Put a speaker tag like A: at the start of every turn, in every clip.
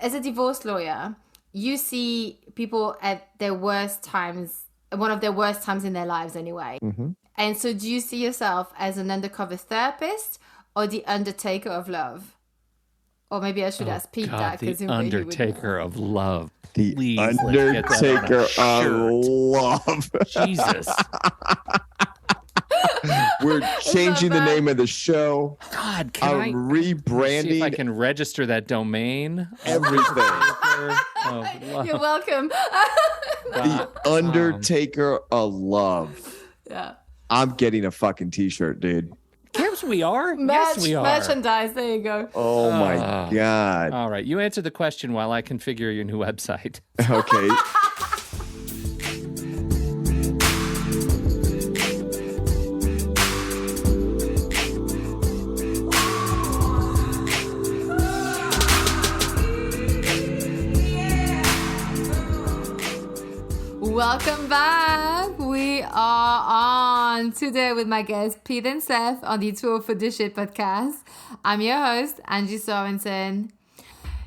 A: as a divorce lawyer, you see people at their worst times, one of their worst times in their lives anyway.
B: Mm-hmm.
A: And so do you see yourself as an undercover therapist or the undertaker of love? Or maybe I should ask Pete that.
C: The undertaker of love.
B: The
C: Please,
B: undertaker of love.
C: Jesus.
B: We're changing the name of the show.
C: God, can I
B: rebranding?
C: See if I can register that domain.
B: Everything.
A: You're welcome.
B: The Undertaker of Love.
A: Yeah.
B: I'm getting a fucking t-shirt, dude.
C: Yes, we are. Yes, we are.
A: Merchandise. There you go.
B: Oh my God.
C: All right. You answer the question while I configure your new website.
B: Okay.
A: Welcome back. We are on today with my guests Pete and Seth on the Tour for This Shit podcast. I'm your host, Angie Sorensen.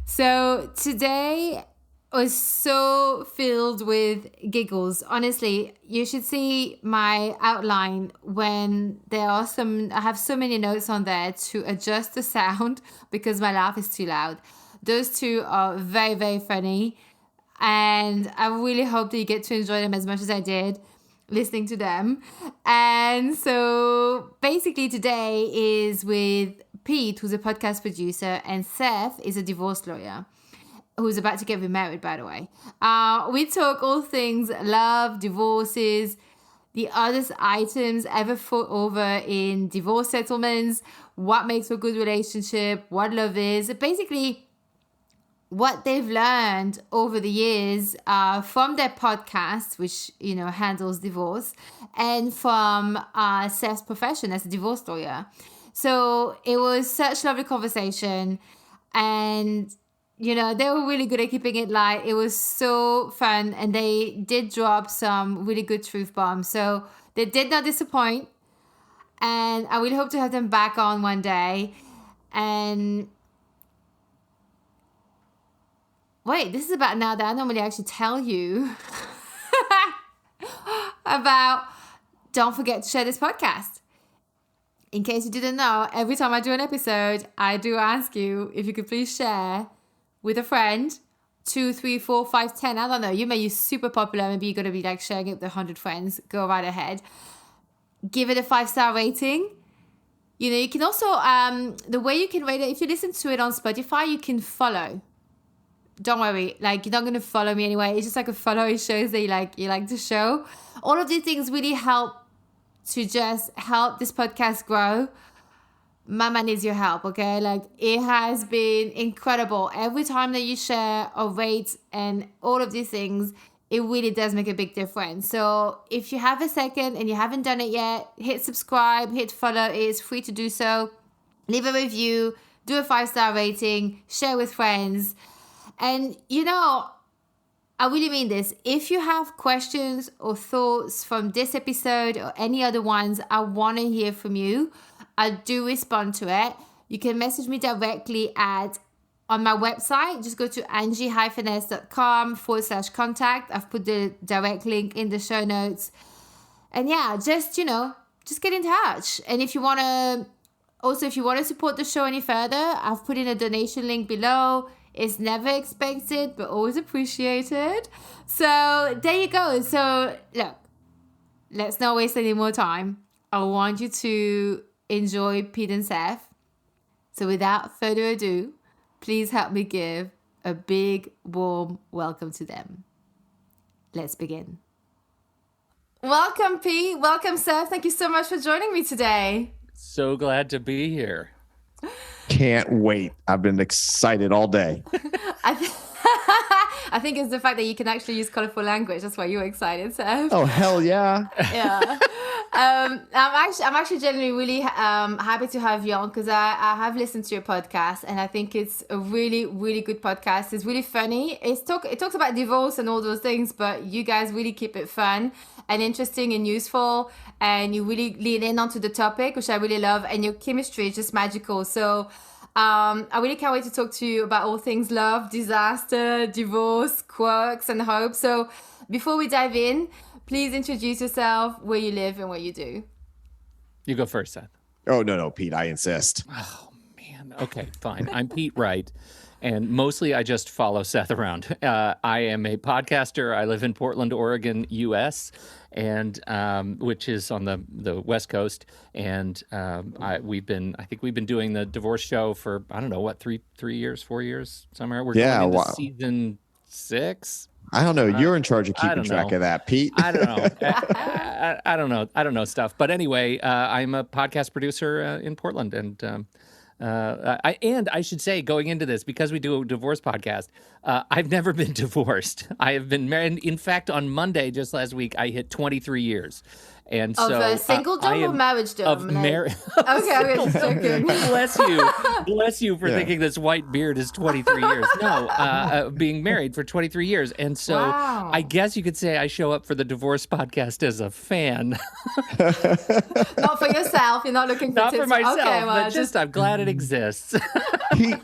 A: So today was so filled with giggles. Honestly, you should see my outline when I have so many notes on there to adjust the sound because my laugh is too loud. Those two are very, very funny. And I really hope that you get to enjoy them as much as I did listening to them. And so basically today is with Pete, who's a podcast producer, and Seth is a divorce lawyer who's about to get remarried, by the way. We talk all things love, divorces, the oddest items ever fought over in divorce settlements, what makes for a good relationship, what love is, basically what they've learned over the years from their podcast, which, handles divorce, and from Seth's profession as a divorce lawyer. So it was such a lovely conversation. And, they were really good at keeping it light. It was so fun. And they did drop some really good truth bombs. So they did not disappoint. And I really hope to have them back on one day. And wait, this is about now that I normally actually tell you about don't forget to share this podcast. In case you didn't know, every time I do an episode, I do ask you if you could please share with a friend, 2, 3, 4, 5, 10. I don't know. You may be super popular. Maybe you're going to be like sharing it with 100 friends. Go right ahead. Give it a 5-star rating. You can also, the way you can rate it, if you listen to it on Spotify, you can follow. Don't worry, you're not going to follow me anyway. It's just like a follow. It shows that you like the show. All of these things really help to just help this podcast grow. Mama needs your help, okay? It has been incredible. Every time that you share or rate and all of these things, it really does make a big difference. So if you have a second and you haven't done it yet, hit subscribe, hit follow. It is free to do so. Leave a review, do a 5-star rating, share with friends. And, I really mean this. If you have questions or thoughts from this episode or any other ones, I want to hear from you. I do respond to it. You can message me directly on my website. Just go to angie-s.com/contact. I've put the direct link in the show notes. And yeah, just get in touch. And if you want to support the show any further, I've put in a donation link below. It's never expected, but always appreciated. So there you go. So look, let's not waste any more time. I want you to enjoy Pete and Seth. So without further ado, please help me give a big, warm welcome to them. Let's begin. Welcome, Pete. Welcome, Seth. Thank you so much for joining me today.
C: So glad to be here.
B: Can't wait. I've been excited all day.
A: I think it's the fact that you can actually use colorful language. That's why you're excited, Seth.
B: Oh, hell yeah.
A: Yeah. I'm actually genuinely really happy to have you on because I have listened to your podcast and I think it's a really, really good podcast. It's really funny. It talks about divorce and all those things, but you guys really keep it fun and interesting and useful, and you really lean in onto the topic, which I really love, and your chemistry is just magical. So I really can't wait to talk to you about all things love, disaster, divorce, quirks, and hope. So before we dive in, please introduce yourself, where you live, and what you do.
C: You go first, Seth.
B: Oh, no, Pete, I insist.
C: Oh, man. Okay, fine. I'm Pete Wright, and mostly I just follow Seth around. I am a podcaster. I live in Portland, Oregon, U.S., and which is on the West Coast. And we've been doing the divorce show for, I don't know, what, 3 years, 4 years, somewhere. We're going into season 6.
B: I don't know. You're in charge of keeping track of that, Pete.
C: I don't know. I don't know. I don't know stuff. But anyway, I'm a podcast producer in Portland, and I should say, going into this, because we do a divorce podcast, I've never been divorced. I have been married. In fact, on Monday, just last week, I hit 23 years. And
A: of
C: so
A: a singledom or marriagedom?
C: Of marriage.
A: Okay, I'm just joking.
C: Bless you for thinking this white beard is 23 years. No, being married for 23 years. And so I guess you could say I show up for the divorce podcast as a fan.
A: Not for yourself. You're not looking for
C: Not
A: tips.
C: for myself,
A: okay, well,
C: but just I'm glad it exists.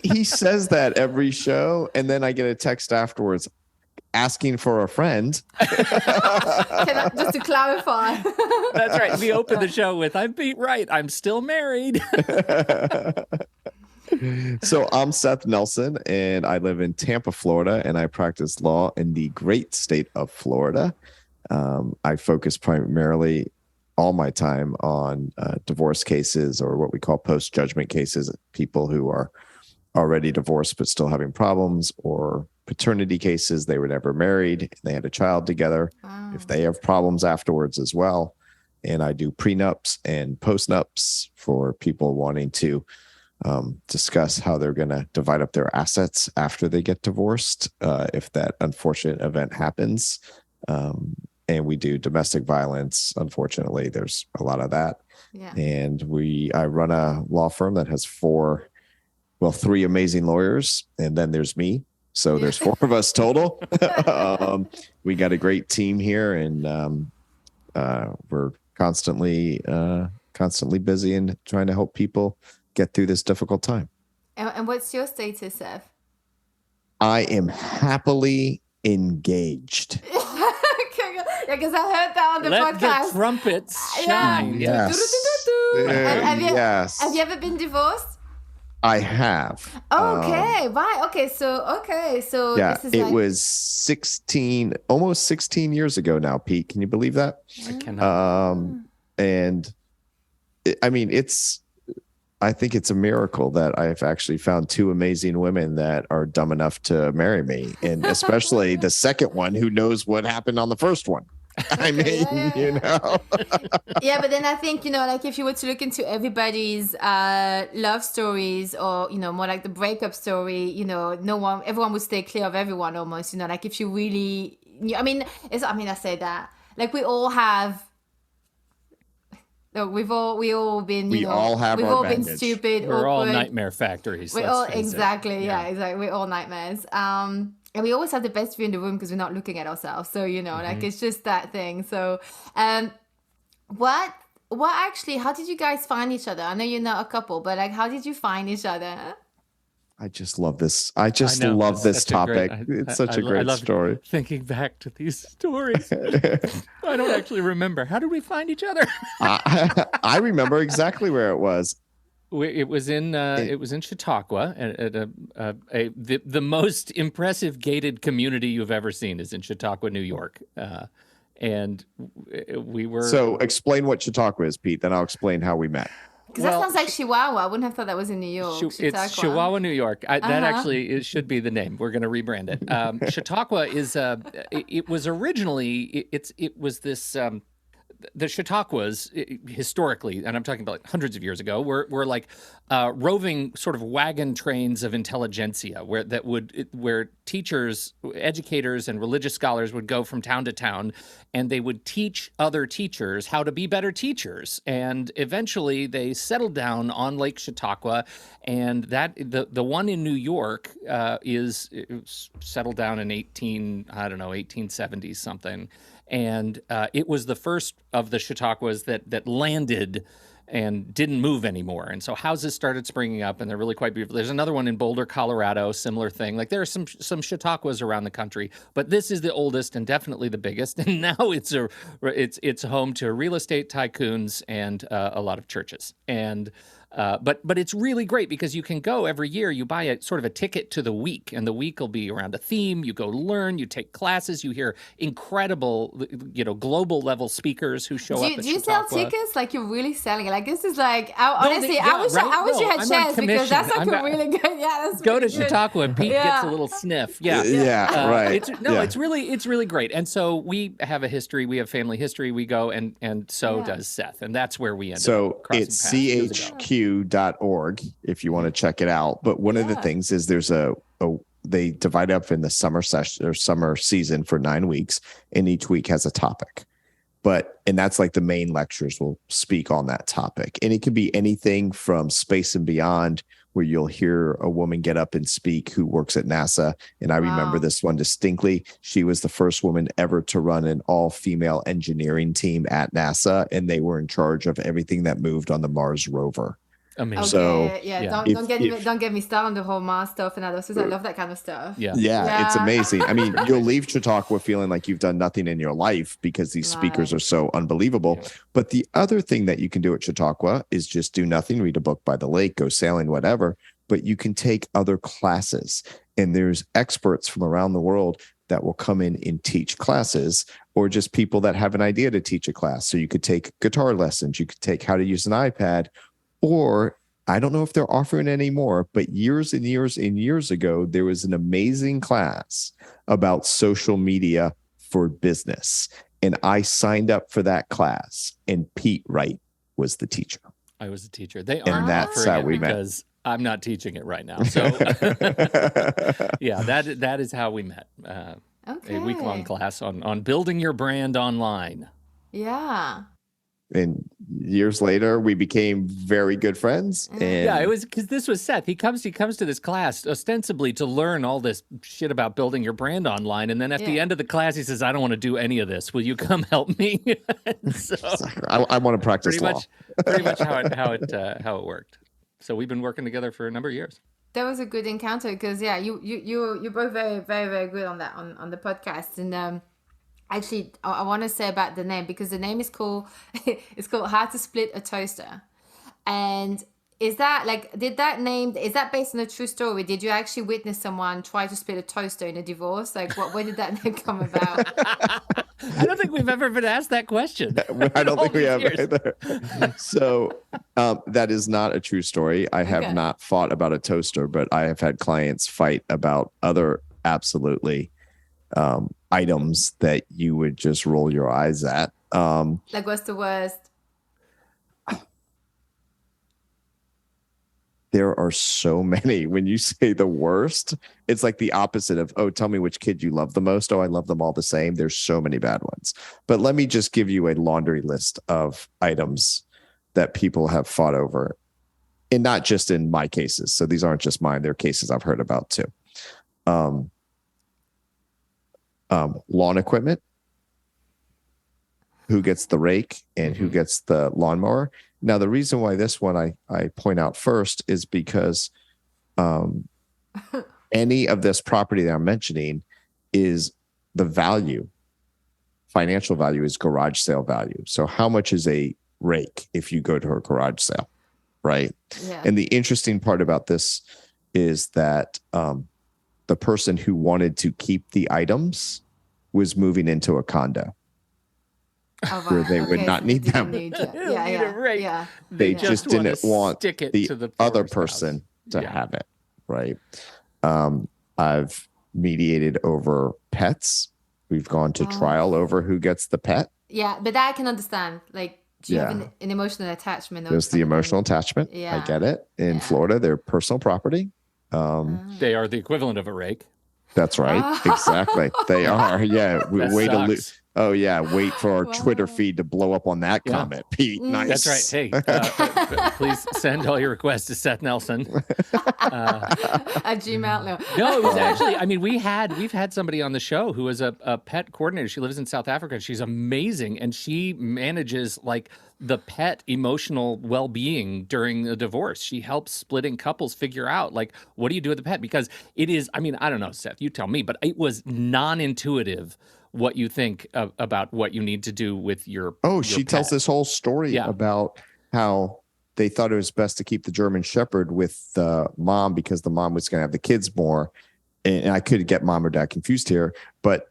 B: He says that every show, and then I get a text afterwards asking for a friend.
A: Just to clarify.
C: That's right. We open the show with, I'm Pete Wright. I'm still married.
B: So I'm Seth Nelson, and I live in Tampa, Florida, and I practice law in the great state of Florida. I focus primarily all my time on divorce cases, or what we call post-judgment cases, people who are already divorced but still having problems, or paternity cases. They were never married and they had a child together. If they have problems afterwards as well. And I do prenups and postnups for people wanting to discuss how they're going to divide up their assets after they get divorced, if that unfortunate event happens. And we do domestic violence. Unfortunately, there's a lot of that. Yeah. And I run a law firm that has 3 amazing lawyers, and then there's me. So there's 4 of us total. We got a great team here, and we're constantly busy and trying to help people get through this difficult time.
A: And what's your status, Seth?
B: I am happily engaged.
A: Because I heard that on the podcast.
C: Let the trumpets shine.
A: Yeah.
B: Yes.
A: Have you ever been divorced?
B: I have.
A: Okay, right. Okay, so
B: yeah,
A: this is
B: it was almost 16 years ago now, Pete. Can you believe that?
C: I cannot.
B: And I think it's a miracle that I've actually found 2 amazing women that are dumb enough to marry me, and especially the second one who knows what happened on the first one. I mean,
A: Yeah, but then I think, like if you were to look into everybody's love stories, or, more like the breakup story, everyone would stay clear of everyone almost, like if you really, I say that, like we all have, look, we've all been,
B: we've all
A: been stupid.
C: We're all
A: awkward.
C: nightmare factories.
A: We're all exactly. We're all nightmares. And we always have the best view in the room because we're not looking at ourselves. So, like it's just that thing. So, what actually, how did you guys find each other? I know you're not a couple, but like, how did you find each other?
B: I just love this. I love this topic. It's such a great story.
C: Thinking back to these stories, I don't actually remember. How did we find each other?
B: I remember exactly where it was.
C: It was in Chautauqua, the most impressive gated community you've ever seen is in Chautauqua, New York, and we were. So
B: explain what Chautauqua is, Pete. Then I'll explain how we met.
A: Because that sounds like Chihuahua. I wouldn't have thought that was in New York.
C: It's Chihuahua, New York. That actually should be the name. We're going to rebrand it. Chautauqua is. It was originally. It was this. The Chautauquas historically, and I'm talking about like hundreds of years ago, were like roving sort of wagon trains of intelligentsia, where teachers, educators, and religious scholars would go from town to town, and they would teach other teachers how to be better teachers. And eventually, they settled down on Lake Chautauqua, and that the one in New York is settled down in 1870s something. And it was the first of the Chautauquas that landed and didn't move anymore. And so houses started springing up, and they're really quite beautiful. There's another one in Boulder, Colorado, similar thing. Like there are some Chautauquas around the country, but this is the oldest and definitely the biggest. And now it's home to real estate tycoons and a lot of churches. And but it's really great because you can go every year. You buy a sort of a ticket to the week, and the week will be around a theme. You go learn, you take classes, you hear incredible, global level speakers who show up.
A: Do you sell tickets? Like you're really selling it? Like this is like honestly, I wish you had shares because that's like a really good. Yeah, that's
C: go
A: really
C: to Chautauqua and Pete gets a little sniff. Yeah,
B: right.
C: It's really great. And so we have a history. We have family history. We go and so does Seth, and that's where we end up.
B: So it's CHQ.org if you want to check it out. But one of the things is there's they divide up in the summer session or summer season for 9 weeks, and each week has a topic. And that's like the main lectures will speak on that topic. And it can be anything from space and beyond, where you'll hear a woman get up and speak who works at NASA. And I remember this one distinctly. She was the first woman ever to run an all-female engineering team at NASA, and they were in charge of everything that moved on the Mars rover.
C: Amazing.
B: So
A: don't get me started on the whole Mars stuff and others. I love that kind of stuff.
B: Yeah, it's amazing. I mean, you'll leave Chautauqua feeling like you've done nothing in your life because these speakers are so unbelievable. Yeah. But the other thing that you can do at Chautauqua is just do nothing, read a book by the lake, go sailing, whatever. But you can take other classes, and there's experts from around the world that will come in and teach classes, or just people that have an idea to teach a class. So you could take guitar lessons, you could take how to use an iPad. Or I don't know if they're offering anymore, but years and years and years ago, there was an amazing class about social media for business. And I signed up for that class, and Pete Wright was the teacher.
C: I was the teacher. They
B: and that's how we met.
C: Because I'm not teaching it right now. So that is how we met. A week-long class on building your brand online.
A: Yeah.
B: And years later, we became very good friends. And
C: it was because this was Seth. He comes to this class ostensibly to learn all this shit about building your brand online. And then at the end of the class, he says, I don't want to do any of this. Will you come help me? So,
B: I want to practice law.
C: Pretty much how it worked. So we've been working together for a number of years.
A: That was a good encounter because, you're both very, very, very good on that, on the podcast. And actually, I want to say about the name, because the name is cool. It's called How to Split a Toaster. And is that is that based on a true story? Did you actually witness someone try to split a toaster in a divorce? Like, where did that name come about?
C: I don't think we've ever been asked that question.
B: I don't think we have either. So that is not a true story. I have not fought about a toaster, but I have had clients fight about other absolutely items that you would just roll your eyes at.
A: Like, what's the worst?
B: There are so many. When you say the worst, it's like the opposite of, oh, tell me which kid you love the most. Oh, I love them all the same. There's so many bad ones. But let me just give you a laundry list of items that people have fought over. And not just in my cases. So these aren't just mine. They're cases I've heard about too. Lawn equipment, who gets the rake and who gets the lawnmower. Now, the reason why this one I point out first is because any of this property that I'm mentioning is the value, financial value is garage sale value. So how much is a rake if you go to a garage sale, right? Yeah. And the interesting part about this is that the person who wanted to keep the items was moving into a condo. Where they would not need them.
C: They
B: just didn't want the other person to have it, right? I've mediated over pets. We've gone to trial over who gets the pet.
A: Yeah, but that I can understand. Like, do you have an emotional attachment?
B: There's the emotional attachment. Yeah. I get it. In Florida, they're personal property.
C: They are the equivalent of a rake.
B: That's right. Exactly. They are. Yeah. Way to lose. Oh yeah, wait for our
A: Wow.
B: Twitter feed to blow up on that comment, Pete. Nice.
C: That's right. Hey, please send all your requests to Seth Nelson.
A: At Gmail.
C: No, it was actually, I mean, we've had somebody on the show who is a pet coordinator. She lives in South Africa. She's amazing. And she manages like the pet emotional well-being during the divorce. She helps splitting couples figure out like, what do you do with the pet? Because it is, I mean, I don't know, Seth, you tell me, but it was non-intuitive what you think about what you need to do with your
B: she
C: pet.
B: tells this whole story about how they thought it was best to keep the German Shepherd with the mom because the mom was going to have the kids more. And I could get mom or dad confused here, but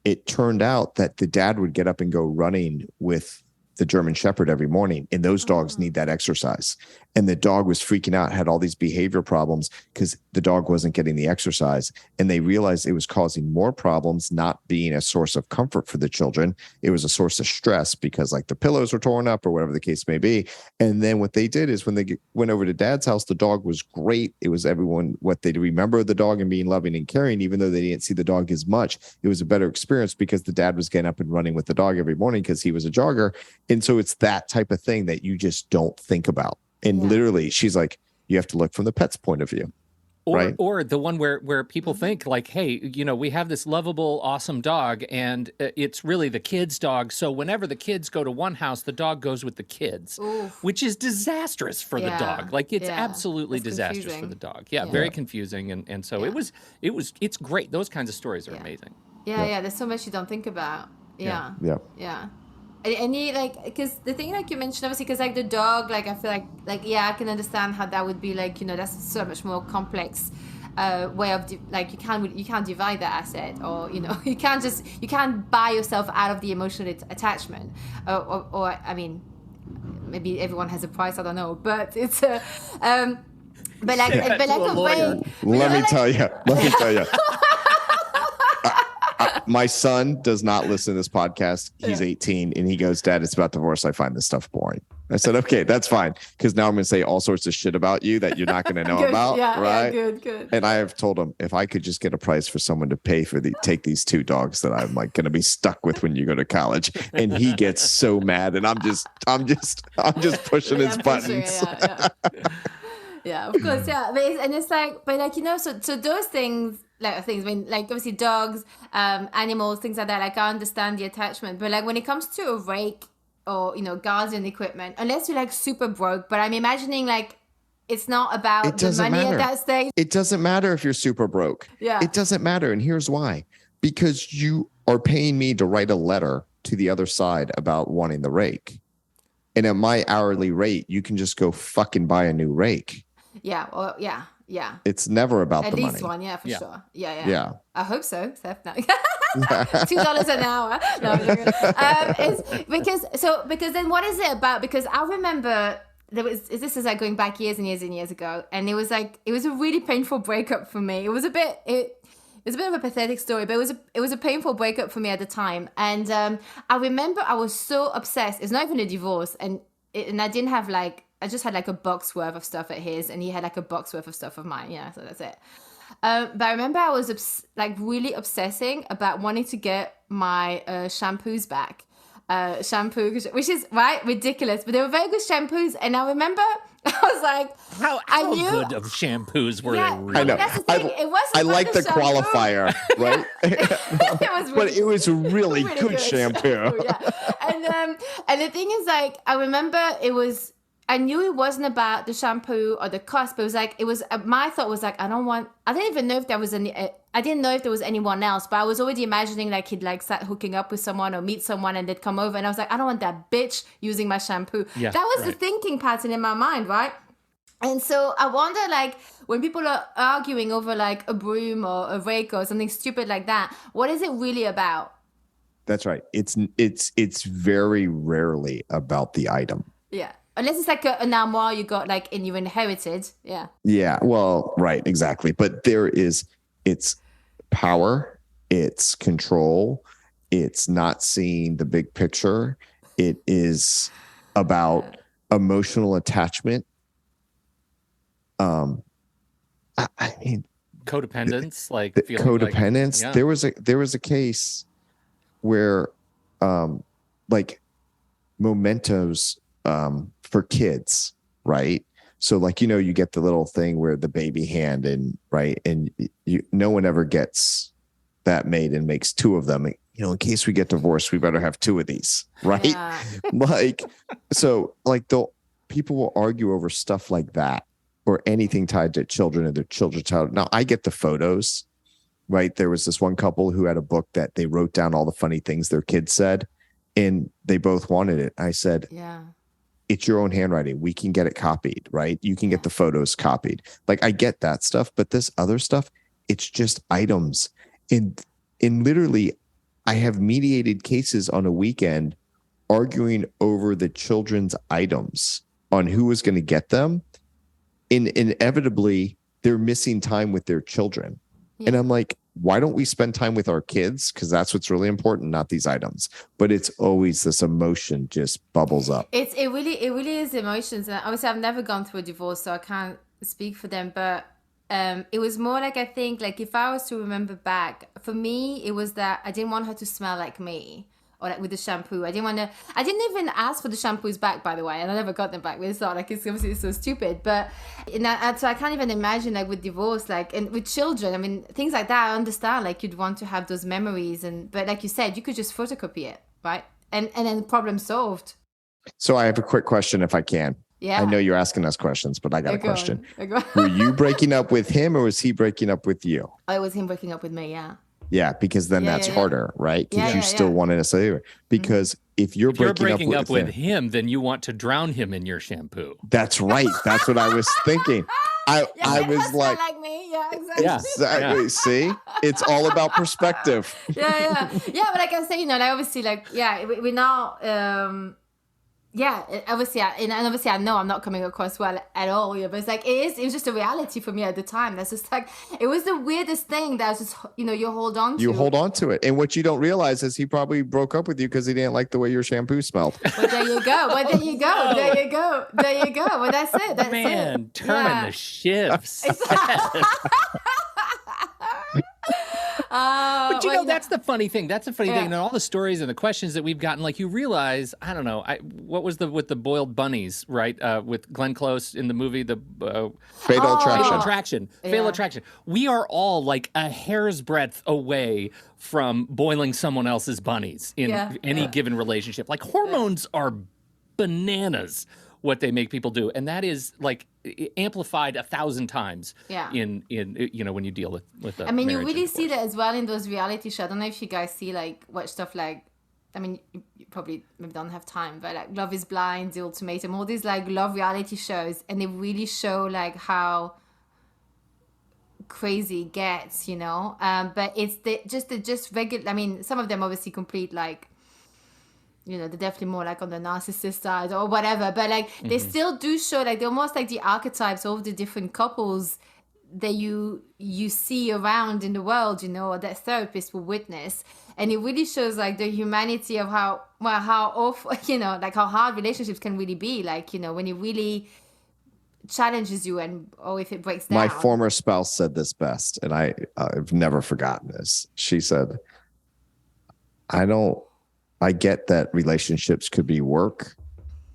B: it turned out that the dad would get up and go running with the German Shepherd every morning, and those dogs need that exercise. And the dog was freaking out, had all these behavior problems because the dog wasn't getting the exercise. And they realized it was causing more problems, not being a source of comfort for the children. It was a source of stress because like the pillows were torn up or whatever the case may be. And then what they did is when they went over to dad's house, the dog was great. It was everyone what they remember the dog and being loving and caring, even though they didn't see the dog as much. It was a better experience because the dad was getting up and running with the dog every morning because he was a jogger. And so it's that type of thing that you just don't think about. And literally, she's like, you have to look from the pet's point of view.
C: Or the one where people think like, hey, you know, we have this lovable, awesome dog, and it's really the kid's dog. So whenever the kids go to one house, the dog goes with the kids, which is disastrous for the dog. Like it's absolutely disastrous for the dog. Yeah, very confusing. And so it's great. Those kinds of stories are amazing.
A: Yeah. There's so much you don't think about. Yeah. Any like, because the thing like you mentioned, obviously, because like the dog, like I feel like I can understand how that would be like, you know, that's so much more complex way of like you can't divide that asset, or you know you can't buy yourself out of the emotional attachment, or I mean maybe everyone has a price, I don't know, but it's a but like a very,
B: let me tell you. My son does not listen to this podcast. He's 18 and he goes, Dad, it's about divorce. I find this stuff boring. I said, okay, that's fine. Because now I'm going to say all sorts of shit about you that you're not going to know about. Right?
A: Yeah, good.
B: And I have told him if I could just get a price for someone to pay for take these two dogs that I'm like going to be stuck with when you go to college. And he gets so mad. And I'm just pushing his buttons.
A: Yeah, of course. Yeah. And it's like, but like, you know, so those things, I mean, like obviously dogs, animals, things like that, like I understand the attachment, but like when it comes to a rake or, you know, garden equipment, unless you're like super broke, but I'm imagining like it's not about the money at that stage.
B: It doesn't matter if you're super broke.
A: Yeah.
B: It doesn't matter. And here's why. Because you are paying me to write a letter to the other side about wanting the rake. And at my hourly rate, you can just go fucking buy a new rake.
A: Yeah. Well, yeah.
B: It's never about the money.
A: At least one, for sure. Yeah. I hope so, Seth. No. $2 an hour. No, because then what is it about? Because I remember this is like going back years and years and years ago, and it was a really painful breakup for me. It was a bit of a pathetic story, but it was a painful breakup for me at the time. And I remember I was so obsessed. It's not even a divorce, and I didn't have like. I just had like a box worth of stuff at his, and he had like a box worth of stuff of mine. Yeah, so that's it. But I remember I was really obsessing about wanting to get my shampoos back. Shampoo, which is ridiculous, but they were very good shampoos. And I remember I was like,
C: how good of shampoos were they? Really?
B: I know.
A: That's the thing. It wasn't.
B: I like the
A: shampoo.
B: qualifier, right? But it was a really good shampoo.
A: Yeah. And the thing is, like, I remember I knew it wasn't about the shampoo or the cost, but it was my thought was like, I didn't even know if there was I didn't know if there was anyone else, but I was already imagining like he'd like start hooking up with someone or meet someone and they'd come over, and I was like, I don't want that bitch using my shampoo. Yeah, that was the thinking pattern in my mind, right? And so I wonder, like, when people are arguing over like a broom or a rake or something stupid like that, what is it really about?
B: That's right. It's very rarely about the item.
A: Yeah. Unless it's like an armoire you got like and you inherited. Yeah.
B: Yeah. Well, right. Exactly. But it's power. It's control. It's not seeing the big picture. It is about emotional attachment. I mean,
C: codependence, like
B: codependence.
C: Like, yeah.
B: There was a case where like mementos for kids, right? So like, you get the little thing where the baby hand and right. And no one ever gets that made and makes two of them. In case we get divorced, we better have two of these, right?
A: Yeah.
B: Like, so like people will argue over stuff like that or anything tied to children and their children's child. Now I get the photos, right? There was this one couple who had a book that they wrote down all the funny things their kids said and they both wanted it. I said,
A: Yeah.
B: It's your own handwriting. We can get it copied, right? You can get the photos copied. Like I get that stuff, but this other stuff, it's just items. And literally, I have mediated cases on a weekend arguing over the children's items on who was going to get them. And inevitably, they're missing time with their children. Yeah. And I'm like, why don't we spend time with our kids? Because that's what's really important, not these items. But it's always this emotion just bubbles up.
A: It really is emotions. And obviously, I've never gone through a divorce, so I can't speak for them. But it was more like, I think, like if I was to remember back, for me, it was that I didn't want her to smell like me. Or like with the shampoo. I didn't even ask for the shampoos back, by the way, and I never got them back. It's not like it's obviously so stupid. But so I can't even imagine like with divorce, like, and with children, I mean, things like that, I understand, like you'd want to have those memories. But like you said, you could just photocopy it, right? And then problem solved.
B: So I have a quick question if I can.
A: Yeah.
B: I know you're asking us questions, but I got a question.
A: Go on.
B: Were you breaking up with him or was he breaking up with you?
A: Oh, it was him breaking up with me, yeah.
B: Yeah, because then that's harder, right? Because you still want to say it. Because if you're breaking up with
C: him, then you want to drown him in your shampoo.
B: That's right. That's what I was thinking. I was like
A: me. Yeah, exactly.
B: Yeah. Exactly. See, it's all about perspective.
A: Yeah. But like I say, like obviously, like we now. Obviously, I know I'm not coming across well at all. Yeah, but it's like it was just a reality for me at the time. That's just like it was the weirdest thing that was just you hold on to.
B: You hold on to it, and what you don't realize is he probably broke up with you because he didn't like the way your shampoo smelled.
A: Well, there you go. Well, there you go. Well, that's it. That's
C: it. Turning the shifts. But that's the funny thing. That's the funny thing. And all the stories and the questions that we've gotten, like you realize, I don't know, what was with the boiled bunnies, right? With Glenn Close in the movie, the
B: Fatal Attraction.
C: Fatal Attraction. We are all like a hair's breadth away from boiling someone else's bunnies in any given relationship. Like hormones are bananas. What they make people do, and that is like amplified 1,000 times. In when you deal with. I mean,
A: you really see that as well in those reality shows. I don't know if you guys watch stuff like. I mean, you probably maybe don't have time, but like Love Is Blind, The Ultimatum, all these like love reality shows, and they really show like how crazy it gets, But it's just regular. I mean, some of them obviously complete like. They're definitely more like on the narcissist side or whatever, but like they still do show like they're almost like the archetypes of the different couples that you see around in the world, or that therapist will witness. And it really shows like the humanity of how awful, like how hard relationships can really be, like, when it really challenges you if it breaks down.
B: My former spouse said this best, and I've never forgotten this. She said, I get that relationships could be work,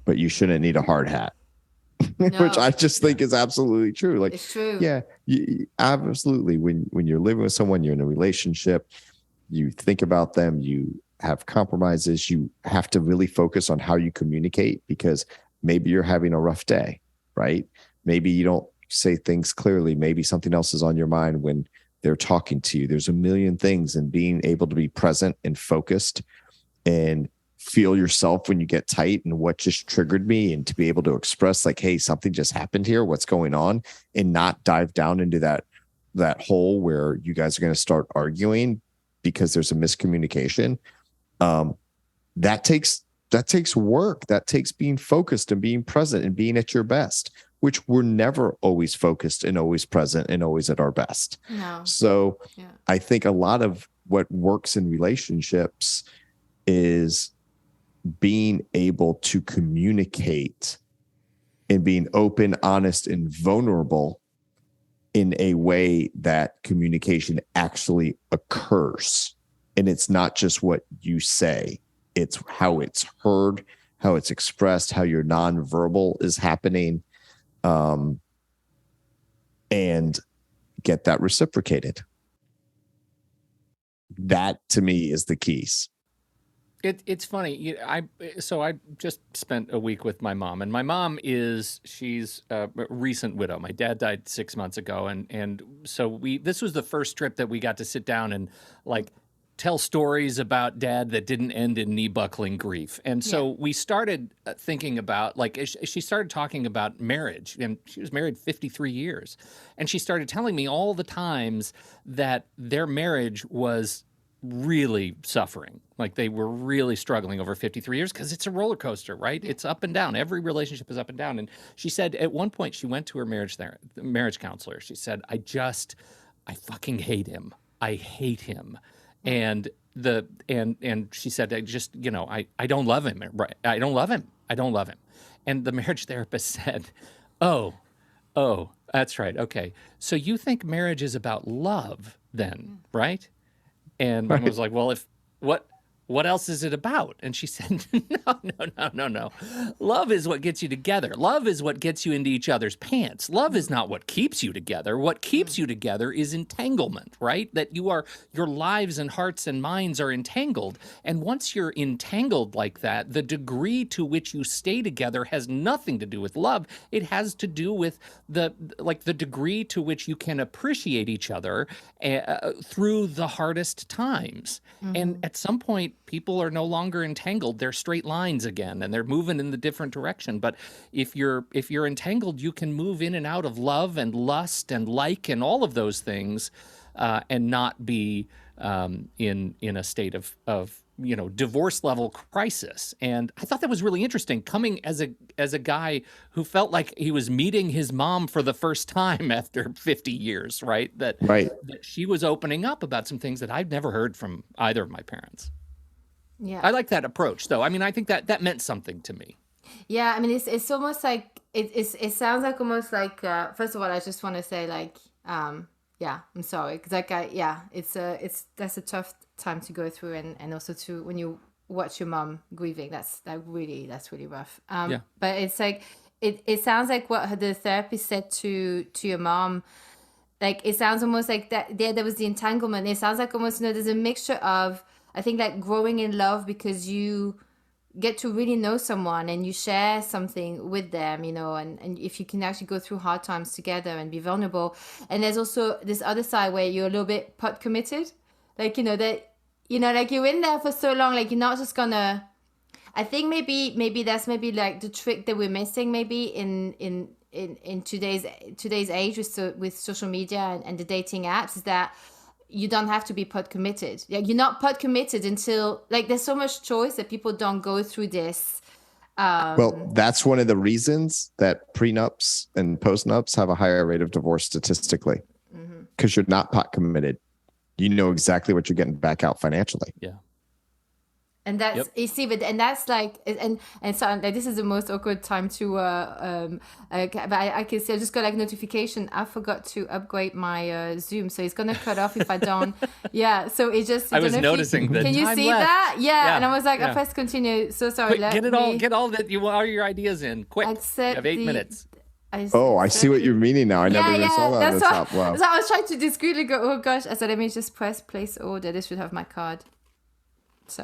B: but you shouldn't need a hard hat, which I just think is absolutely true. Like,
A: it's true.
B: Yeah, absolutely. When you're living with someone, you're in a relationship, you think about them, you have compromises, you have to really focus on how you communicate because maybe you're having a rough day, right? Maybe you don't say things clearly. Maybe something else is on your mind when they're talking to you. There's a million things, and being able to be present and focused and feel yourself when you get tight and what just triggered me, and to be able to express like, hey, something just happened here, what's going on, and not dive down into that hole where you guys are going to start arguing because there's a miscommunication. That takes work. That takes being focused and being present and being at your best, which we're never always focused and always present and always at our best.
A: No.
B: So I think a lot of what works in relationships is being able to communicate and being open, honest, and vulnerable in a way that communication actually occurs. And it's not just what you say, it's how it's heard, how it's expressed, how your nonverbal is happening, and get that reciprocated. That to me is the keys.
C: It's funny. I just spent a week with my mom, and my mom she's a recent widow. My dad died 6 months ago, and so this was the first trip that we got to sit down and like tell stories about dad that didn't end in knee-buckling grief. And so we started thinking about, like, she started talking about marriage, and she was married 53 years. And she started telling me all the times that their marriage was really suffering. Like, they were really struggling over 53 years because it's a roller coaster, right? It's up and down. Every relationship is up and down. And she said at one point she went to her marriage counselor. She said, I fucking hate him. I hate him. And she said, I don't love him. Right. I don't love him. I don't love him. And the marriage therapist said, oh, that's right. Okay. So you think marriage is about love then, right? And I was like, well, what else is it about? And she said, no. Love is what gets you together. Love is what gets you into each other's pants. Love is not what keeps you together. What keeps you together is entanglement, right? That your lives and hearts and minds are entangled. And once you're entangled like that, the degree to which you stay together has nothing to do with love. It has to do with the degree to which you can appreciate each other through the hardest times. Mm-hmm. And at some point, people are no longer entangled. They're straight lines again, and they're moving in the different direction. But if you're entangled, you can move in and out of love and lust and like and all of those things, and not be in a state of divorce level crisis. And I thought that was really interesting, coming as a guy who felt like he was meeting his mom for the first time after 50 years, right? That she was opening up about some things that I'd never heard from either of my parents.
A: Yeah,
C: I like that approach, though. I mean, I think that meant something to me.
A: Yeah, I mean, it's almost like it sounds like almost like first of all, I just want to say like I'm sorry, because that's a tough time to go through, and also to when you watch your mom grieving, that's really rough. But it's like it sounds like what the therapist said to your mom. Like, it sounds almost like that there was the entanglement. It sounds like almost, there's a mixture of, I think, like growing in love because you get to really know someone and you share something with them, and if you can actually go through hard times together and be vulnerable. And there's also this other side where you're a little bit pot committed, like, like you're in there for so long, like you're not just gonna, I think maybe that's maybe like the trick that we're missing maybe in today's age with social media and the dating apps, is that you don't have to be pod committed. Like, you're not pod committed until, like, there's so much choice that people don't go through this.
B: Well, that's one of the reasons that prenups and postnups have a higher rate of divorce statistically, because you're not pod committed. You know exactly what you're getting back out financially.
C: Yeah.
A: And that's you see, but and that's like and so like, this is the most awkward time to but I can see I just got like notification. I forgot to upgrade my Zoom, so it's gonna cut off if I don't. Yeah, so it just.
C: I was noticing that.
A: Can you see
C: left.
A: That? Yeah, and I was like, I pressed continue. So sorry.
C: Quick, get all your ideas in quick. You have 8 minutes.
B: I see what you're meaning now. I never even saw that on the top. Wow.
A: So I was trying to discreetly go, oh gosh. I said, let me just press place order. This should have my card. So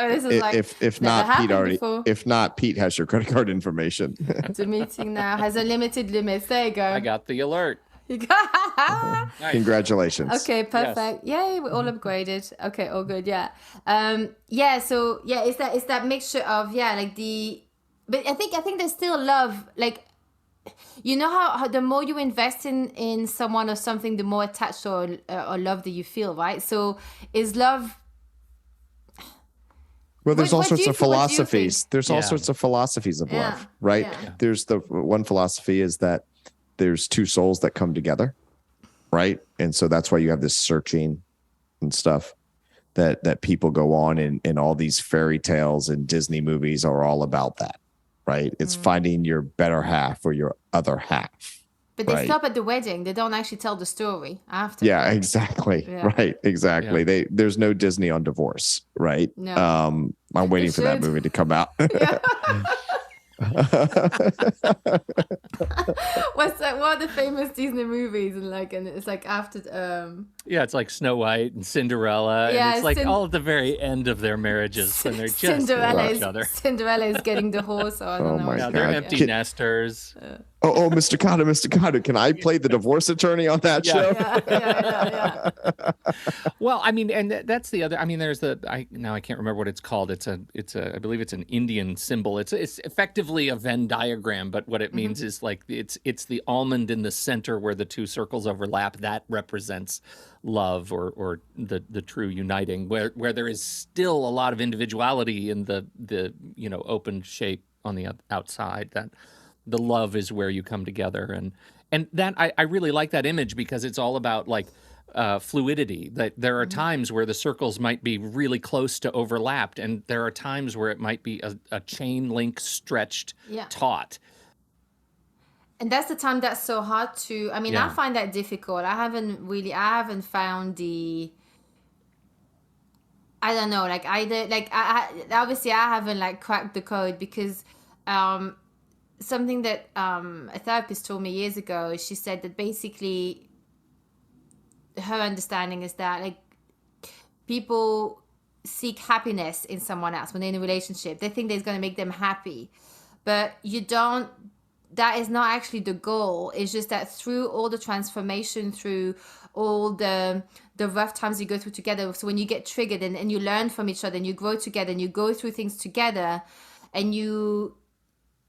A: this is like,
B: if not, Pete has your credit card information.
A: The meeting now has unlimited limits. There you go.
C: I got the alert.
B: Nice. Congratulations.
A: Okay, perfect. Yes. Yay, we're all upgraded. Okay, all good. Yeah. So it's that mixture of but I think there's still love. Like, how the more you invest in someone or something, the more attached or love that you feel, right? So is love.
B: Well, there's all sorts of philosophies. There's all sorts of philosophies of love, right? Yeah. There's the one philosophy is that there's two souls that come together, right? And so that's why you have this searching and stuff that people go on, and all these fairy tales and Disney movies are all about that, right? It's finding your better half or your other half.
A: But they stop at the wedding. They don't actually tell the story after.
B: Yeah, exactly. Yeah. Right, exactly. Yeah. There's no Disney on divorce, right?
A: No.
B: I'm waiting for that movie to come out. Yeah.
A: What's that? What are the famous Disney movies? And it's like after
C: it's like Snow White and Cinderella. Yeah, and it's like all at the very end of their marriages when they're just with each other.
A: Cinderella is getting the horse. Or I don't know.
B: My God.
C: They're empty nesters.
B: Mr. Carter, can I play the divorce attorney on that show?
A: Yeah.
C: Well, I mean, and that's the other. I mean, there's I can't remember what it's called. It's a I believe it's an Indian symbol. It's effectively a Venn diagram, but what it means is like it's the almond in the center where the two circles overlap. That represents love or the true uniting, where there is still a lot of individuality in the open shape on the outside. That the love is where you come together, and that I really like that image because it's all about like fluidity. That there are times where the circles might be really close to overlapped, and there are times where it might be a chain link stretched taut.
A: And that's the time that's so hard to. I mean, I find that difficult. I haven't found the. I don't know, like either like I obviously I haven't like cracked the code because. Something that a therapist told me years ago, she said that basically her understanding is that like people seek happiness in someone else when they're in a relationship. They think that it's going to make them happy, but that is not actually the goal. It's just that through all the transformation, through all the rough times you go through together, so when you get triggered and you learn from each other and you grow together and you go through things together and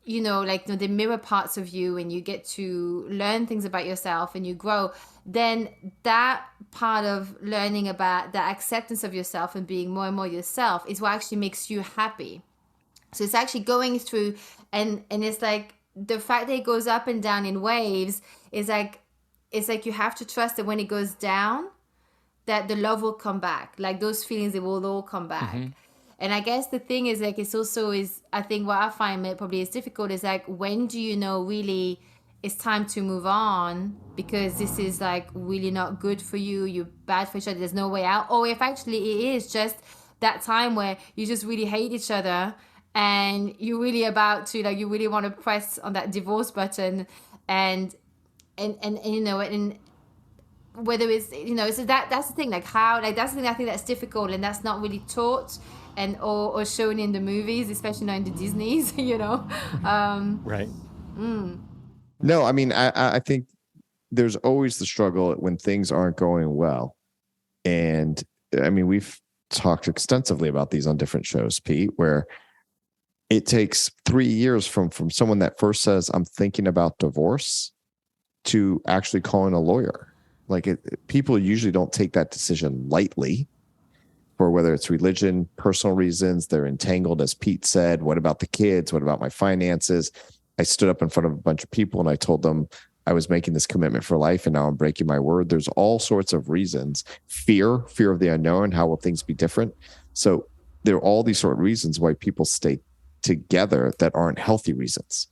A: they mirror parts of you and you get to learn things about yourself and you grow, then that part of learning about the acceptance of yourself and being more and more yourself is what actually makes you happy. So it's actually going through and it's like the fact that it goes up and down in waves is like, it's like you have to trust that when it goes down, that the love will come back. Like those feelings, they will all come back. Mm-hmm. And I guess the thing is like, I think what I find probably is difficult is like, when do you know really it's time to move on because this is like really not good for you, you're bad for each other, there's no way out. Or if actually it is just that time where you just really hate each other and you're really about to like, you really want to press on that divorce button and whether it's, so that's the thing, like how, like that's the thing I think that's difficult and that's not really taught and or shown in the movies, especially not in the Disneys,
C: Right.
B: No, I mean, I think there's always the struggle when things aren't going well. And I mean, we've talked extensively about these on different shows, Pete, where it takes 3 years from someone that first says, I'm thinking about divorce to actually calling a lawyer. Like people usually don't take that decision lightly. For whether it's religion, personal reasons, they're entangled, as Pete said. What about the kids? What about my finances? I stood up in front of a bunch of people and I told them I was making this commitment for life and now I'm breaking my word. There's all sorts of reasons. Fear of the unknown. How will things be different? So there are all these sort of reasons why people stay together that aren't healthy reasons.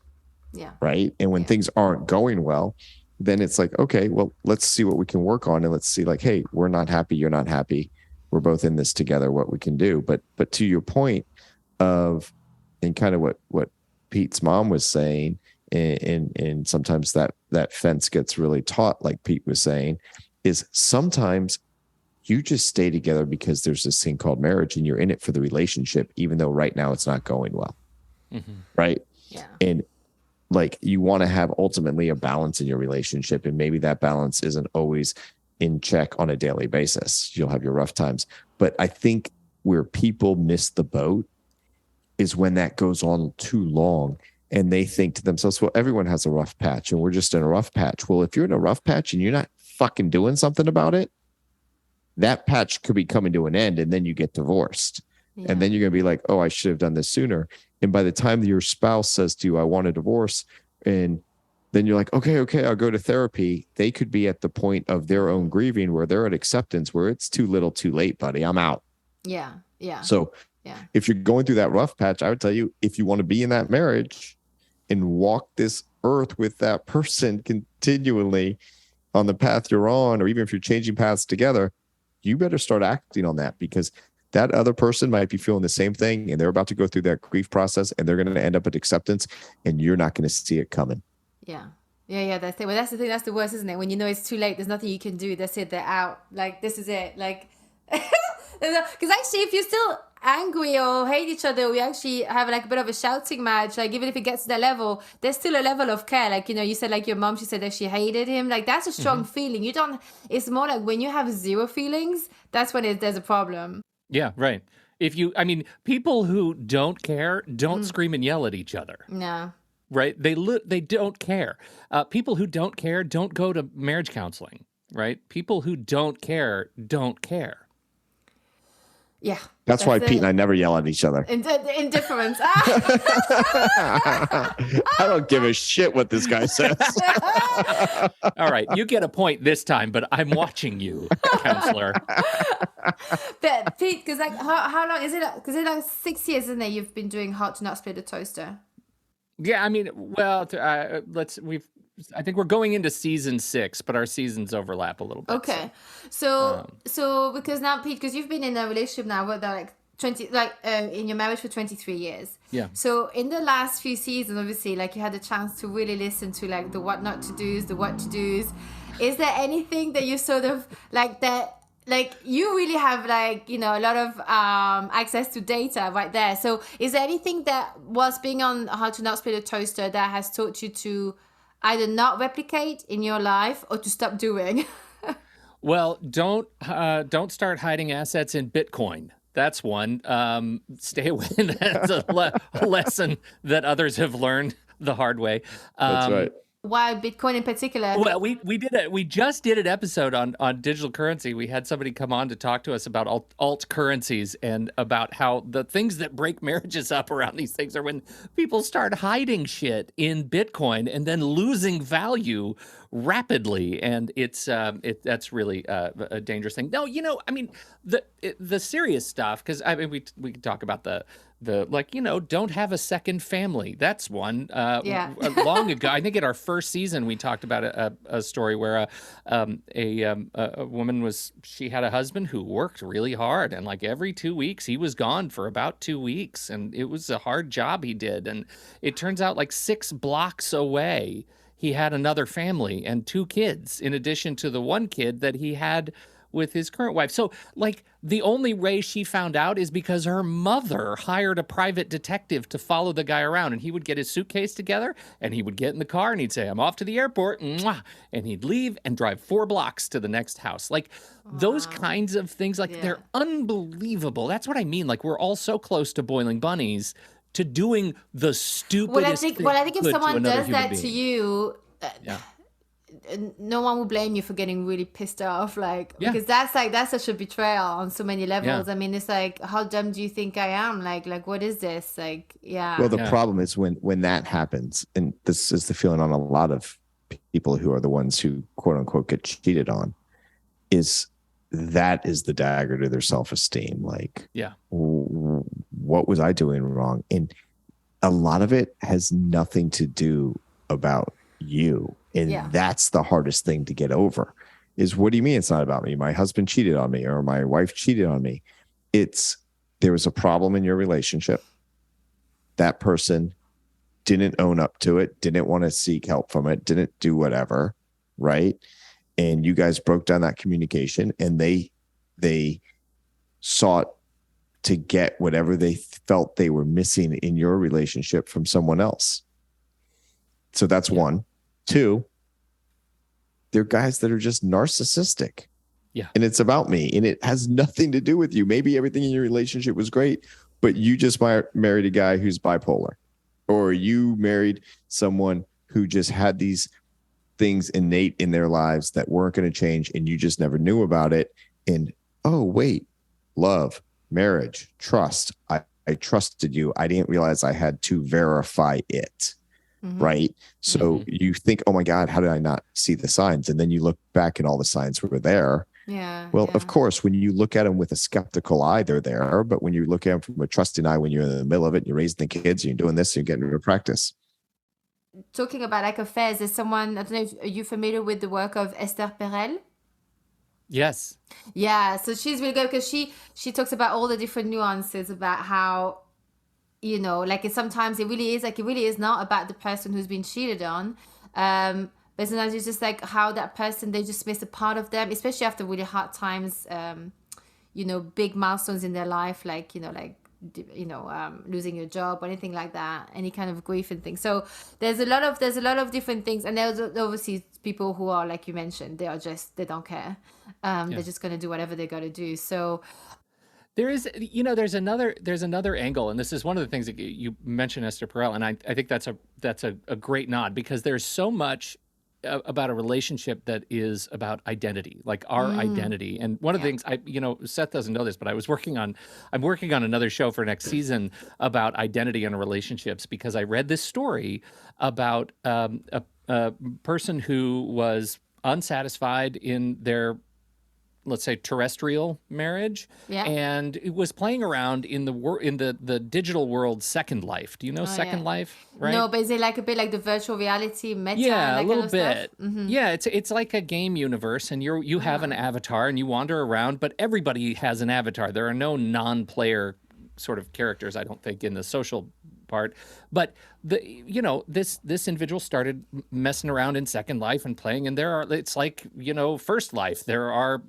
A: Yeah.
B: Right. And when things aren't going well, then it's like, okay, well, let's see what we can work on. And let's see like, hey, we're not happy. You're not happy. We're both in this together, what we can do. But to your point of, and kind of what Pete's mom was saying, and sometimes that fence gets really taut, like Pete was saying, is sometimes you just stay together because there's this thing called marriage and you're in it for the relationship, even though right now it's not going well. Mm-hmm. Right.
A: Yeah.
B: And like you want to have ultimately a balance in your relationship. And maybe that balance isn't always in check on a daily basis. You'll have your rough times. But I think where people miss the boat is when that goes on too long and they think to themselves, well, everyone has a rough patch and we're just in a rough patch. Well, if you're in a rough patch and you're not fucking doing something about it, that patch could be coming to an end and then you get divorced. Yeah. And then you're going to be like, oh, I should have done this sooner. And by the time your spouse says to you, I want a divorce, and then you're like, okay, I'll go to therapy. They could be at the point of their own grieving where they're at acceptance, where it's too little too late, buddy. I'm out.
A: Yeah.
B: So if you're going through that rough patch, I would tell you, if you want to be in that marriage and walk this earth with that person continually on the path you're on, or even if you're changing paths together, you better start acting on that, because that other person might be feeling the same thing and they're about to go through that grief process and they're going to end up at acceptance and you're not going to see it coming.
A: Yeah. Yeah. That's it. Well, that's the thing. That's the worst, isn't it? When you know it's too late, there's nothing you can do. That's it. They're out. Like, this is it. Like, because actually, if you're still angry or hate each other, we actually have like a bit of a shouting match. Like, even if it gets to that level, there's still a level of care. Like, you know, you said like your mom, she said that she hated him. Like, that's a strong feeling. You don't, it's more like when you have zero feelings, that's when there's a problem.
C: Yeah, right. People who don't care don't scream and yell at each other.
A: No.
C: Right? They don't care. People who don't care don't go to marriage counseling, right? People who don't care don't care.
A: Yeah.
B: That's why Pete and I never yell at each other.
A: Indifference.
B: I don't give a shit what this guy says.
C: All right, you get a point this time, but I'm watching you, counselor.
A: But Pete, because like, how long is it? Because it's like 6 years, isn't it? You've been doing Hard to Not Split a Toaster.
C: Yeah, I mean, well, I think we're going into season 6, but our seasons overlap a little bit.
A: Okay, so because now, Pete, because you've been in a relationship now with like 20, in your marriage for 23 years.
C: Yeah.
A: So in the last few seasons, obviously, like you had the chance to really listen to like the what not to do's, the what to do's. Is there anything that you sort of like that? Like you really have like, you know, a lot of access to data right there. So is there anything that was being on How to Not Split a Toaster that has taught you to either not replicate in your life or to stop doing?
C: Well, don't start hiding assets in Bitcoin. That's one. Stay away. That's a lesson that others have learned the hard way.
B: That's right.
A: Why Bitcoin in particular?
C: Well, we just did an episode on digital currency. We had somebody come on to talk to us about alt currencies and about how the things that break marriages up around these things are when people start hiding shit in Bitcoin and then losing value rapidly, and that's really a dangerous thing. No, you know, I mean the serious stuff, because I mean we could talk about the like, you know, don't have a second family. That's one. Long ago, I think in our first season we talked about a story where a woman she had a husband who worked really hard, and like every 2 weeks he was gone for about 2 weeks, and it was a hard job he did, and it turns out like 6 blocks away he had another family and 2 kids in addition to the 1 kid that he had with his current wife. So like the only way she found out is because her mother hired a private detective to follow the guy around, and he would get his suitcase together and he would get in the car and he'd say, "I'm off to the airport," and he'd leave and drive 4 blocks to the next house. Like those kinds of things, like they're unbelievable. That's what I mean. Like we're all so close to boiling bunnies to doing the stupidest thing.
A: Well, I think if someone does that to you, no one will blame you for getting really pissed off, because that's such a betrayal on so many levels. I mean, it's like, how dumb do you think I am? Like what is this? Like,
B: Well, the problem is when that happens, and this is the feeling on a lot of people who are the ones who quote unquote get cheated on, is that is the dagger to their self-esteem. Like, what was I doing wrong? And a lot of it has nothing to do about you. And that's the hardest thing to get over is, what do you mean it's not about me? My husband cheated on me, or my wife cheated on me. There was a problem in your relationship. That person didn't own up to it, didn't want to seek help from it, didn't do whatever, right? And you guys broke down that communication, and they sought to get whatever they felt they were missing in your relationship from someone else. So that's one. 2, they're guys that are just narcissistic.
C: Yeah.
B: And it's about me, and it has nothing to do with you. Maybe everything in your relationship was great, but you just married a guy who's bipolar, or you married someone who just had these things innate in their lives that weren't going to change, and you just never knew about it. And, oh, wait, love, marriage, trust. I trusted you. I didn't realize I had to verify it. Right. So you think, oh my God, how did I not see the signs? And then you look back and all the signs were there. Well, of course, when you look at them with a skeptical eye, they're there. But when you look at them from a trusting eye, when you're in the middle of it, and you're raising the kids, and you're doing this, and you're getting into practice,
A: talking about like affairs, there's someone, I don't know if are you familiar with the work of Esther Perel?
C: Yes.
A: Yeah, so she's really good because she talks about all the different nuances about how, like sometimes it really is not about the person who's been cheated on. But sometimes it's just like how that person, they just miss a part of them, especially after really hard times, big milestones in their life, like, losing your job or anything like that, any kind of grief and things. So there's a lot of different things. And there's obviously people who are, like you mentioned, they don't care. They're just going to do whatever they're going to do. So
C: there's another angle, and this is one of the things that you mentioned, Esther Perel, and I think that's a great nod, because there's so much about a relationship that is about identity, like our identity. And one of the things Seth doesn't know this, but I'm working on another show for next season about identity and relationships, because I read this story about a person who was unsatisfied in their, let's say, terrestrial marriage, and it was playing around in the digital world Second Life. Do you know Second Life? Right?
A: No, but is it like a bit like the virtual reality meta?
C: Yeah,
A: a
C: little bit. Mm-hmm. Yeah, it's like a game universe, and you have an avatar and you wander around, but everybody has an avatar. There are no non-player sort of characters, I don't think, in the social part. But this individual started messing around in Second Life and playing, and it's like First Life. There are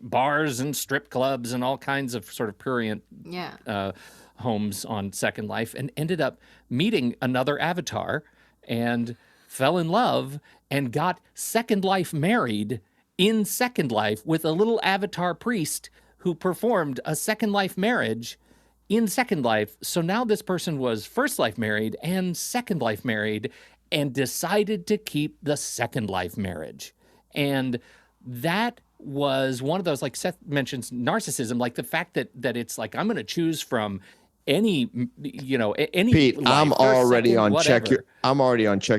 C: bars and strip clubs and all kinds of sort of prurient homes on Second Life, and ended up meeting another avatar and fell in love and got Second Life married in Second Life with a little avatar priest who performed a Second Life marriage in Second Life. So now this person was First Life married and Second Life married, and decided to keep the Second Life marriage. And that was one of those, like Seth mentions, narcissism, like the fact that it's like, I'm going to choose from any
B: Pete, I'm already on check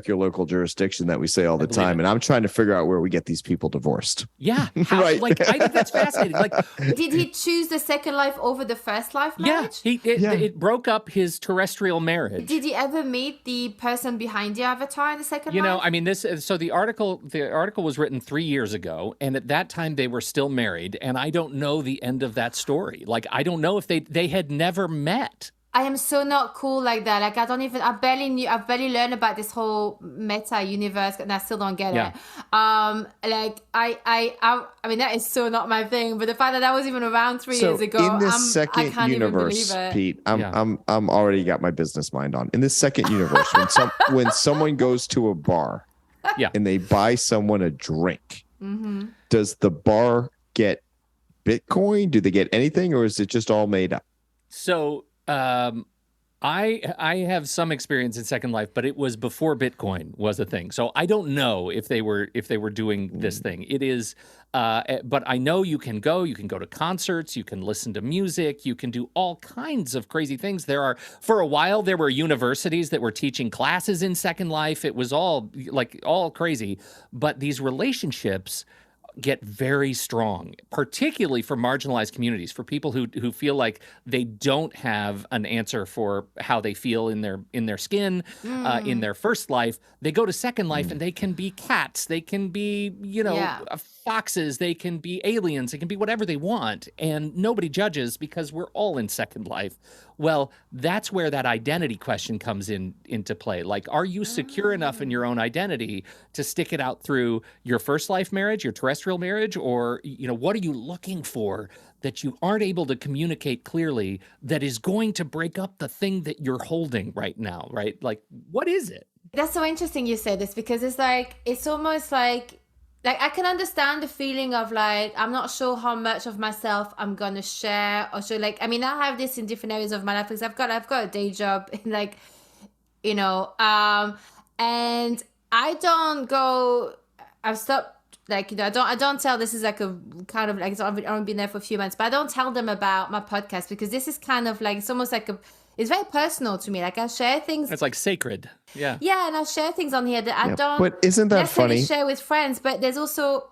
B: your local jurisdiction that we say all the time, and I'm trying to figure out where we get these people divorced.
C: Yeah, right. Like, I think that's fascinating. Like,
A: did he choose the Second Life over the First Life marriage?
C: Yeah, it broke up his terrestrial marriage.
A: Did he ever meet the person behind the avatar in the Second Life?
C: I mean, the article was written 3 years ago, and at that time they were still married, and I don't know the end of that story. Like, I don't know if they had never met.
A: I am so not cool like that. Like, I've barely learned about this whole meta universe, and I still don't get it. I mean, that is so not my thing. But the fact that was even around 3 years ago,
B: in this second universe, Pete, I'm already got my business mind on. In this second universe, when someone goes to a bar, and they buy someone a drink, does the bar get Bitcoin? Do they get anything, or is it just all made up?
C: So. I have some experience in Second Life, but it was before Bitcoin was a thing. So I don't know if they were doing this thing. It is, but I know you can go to concerts, you can listen to music, you can do all kinds of crazy things. For a while, there were universities that were teaching classes in Second Life. It was all crazy, but these relationships get very strong, particularly for marginalized communities, for people who feel like they don't have an answer for how they feel in their skin, in their first life. They go to Second Life and they can be cats, they can be foxes, they can be aliens, they can be whatever they want, and nobody judges because we're all in Second Life. Well, that's where that identity question comes into play. Like, are you secure enough in your own identity to stick it out through your First Life marriage, your terrestrial marriage, or what are you looking for that you aren't able to communicate clearly that is going to break up the thing that you're holding right now, right? Like, what is it?
A: That's so interesting you said this, because it's almost like I can understand the feeling of like, I'm not sure how much of myself I'm gonna share or show. Like, I mean, I have this in different areas of my life, because I've got a day job in and I've stopped, I don't tell, this is like a kind of like, I've only been there for a few months, but I don't tell them about my podcast, because this is kind of like, it's almost like it's very personal to me. Like, I share things.
C: It's like sacred. Yeah.
A: Yeah, and I share things on here that I don't.
B: But isn't that funny?
A: Share with friends, but there's also.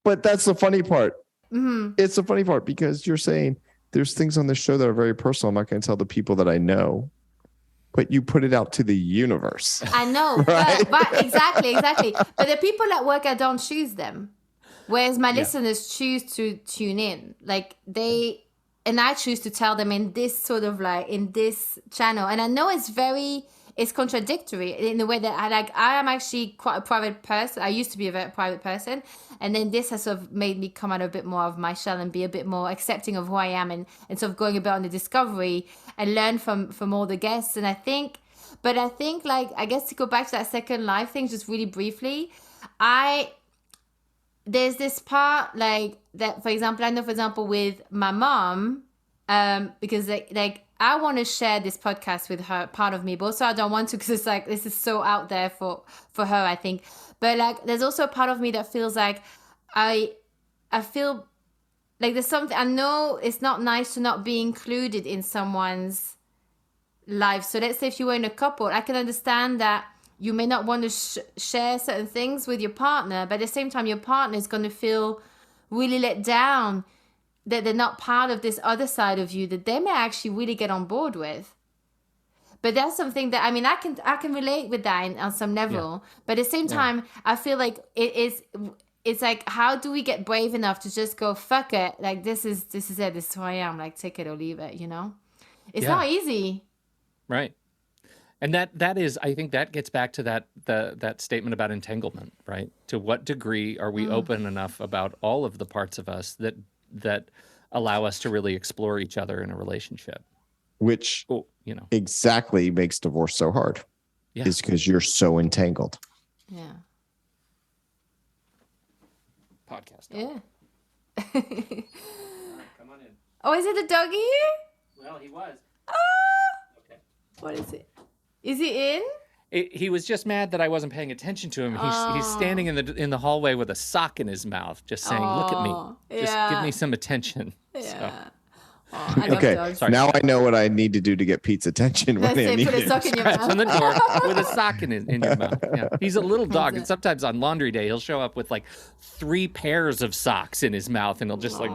B: But that's the funny part. Mm-hmm. It's the funny part, because you're saying there's things on this show that are very personal. I'm not going to tell the people that I know, but you put it out to the universe.
A: I know,
B: Right?
A: but exactly. But the people at work, I don't choose them. Whereas my listeners choose to tune in. Like and I choose to tell them in this sort of like, in this channel. And I know it's contradictory in the way that I am actually quite a private person. I used to be a very private person. And then this has sort of made me come out a bit more of my shell and be a bit more accepting of who I am and sort of going a bit on the discovery and learn from all the guests. And I think like, I guess to go back to that second life thing, just really briefly, there's this part like that, for example, I know, for example, with my mom, because like I want to share this podcast with her, part of me, but also I don't want to because it's like, this is so out there for her, I think. But like, there's also a part of me that feels like I feel like there's something, I know it's not nice to not be included in someone's life. So let's say if you were in a couple, I can understand that you may not want to share certain things with your partner, but at the same time, your partner is going to feel really let down that they're not part of this other side of you that they may actually really get on board with. But that's something that, I mean, I can relate with that on some level. Yeah. But at the same time, I feel like it's like, how do we get brave enough to just go, fuck it, like this is it, this is who I am, like take it or leave it, you know? It's not easy.
C: Right. And that is, I think that gets back to that statement about entanglement, right? To what degree are we open enough about all of the parts of us that allow us to really explore each other in a relationship?
B: Which exactly makes divorce so hard. Yeah. Is because you're so entangled.
A: Yeah.
C: Podcast.
A: Yeah.
C: Come on in.
A: Oh, is it the doggy?
C: Well, he was.
A: Okay. What is it? Is he in?
C: He was just mad that I wasn't paying attention to him. He's standing in the hallway with a sock in his mouth, just saying, "Look at me, just give me some attention."
A: Yeah.
C: So.
A: Oh, I love dogs.
B: Now I know what I need to do to get Pete's attention.
A: Let's say put a sock in your mouth.
C: On the door with a sock in your mouth. Yeah. He's a little dog, and sometimes on laundry day he'll show up with like 3 pairs of socks in his mouth, and he'll just like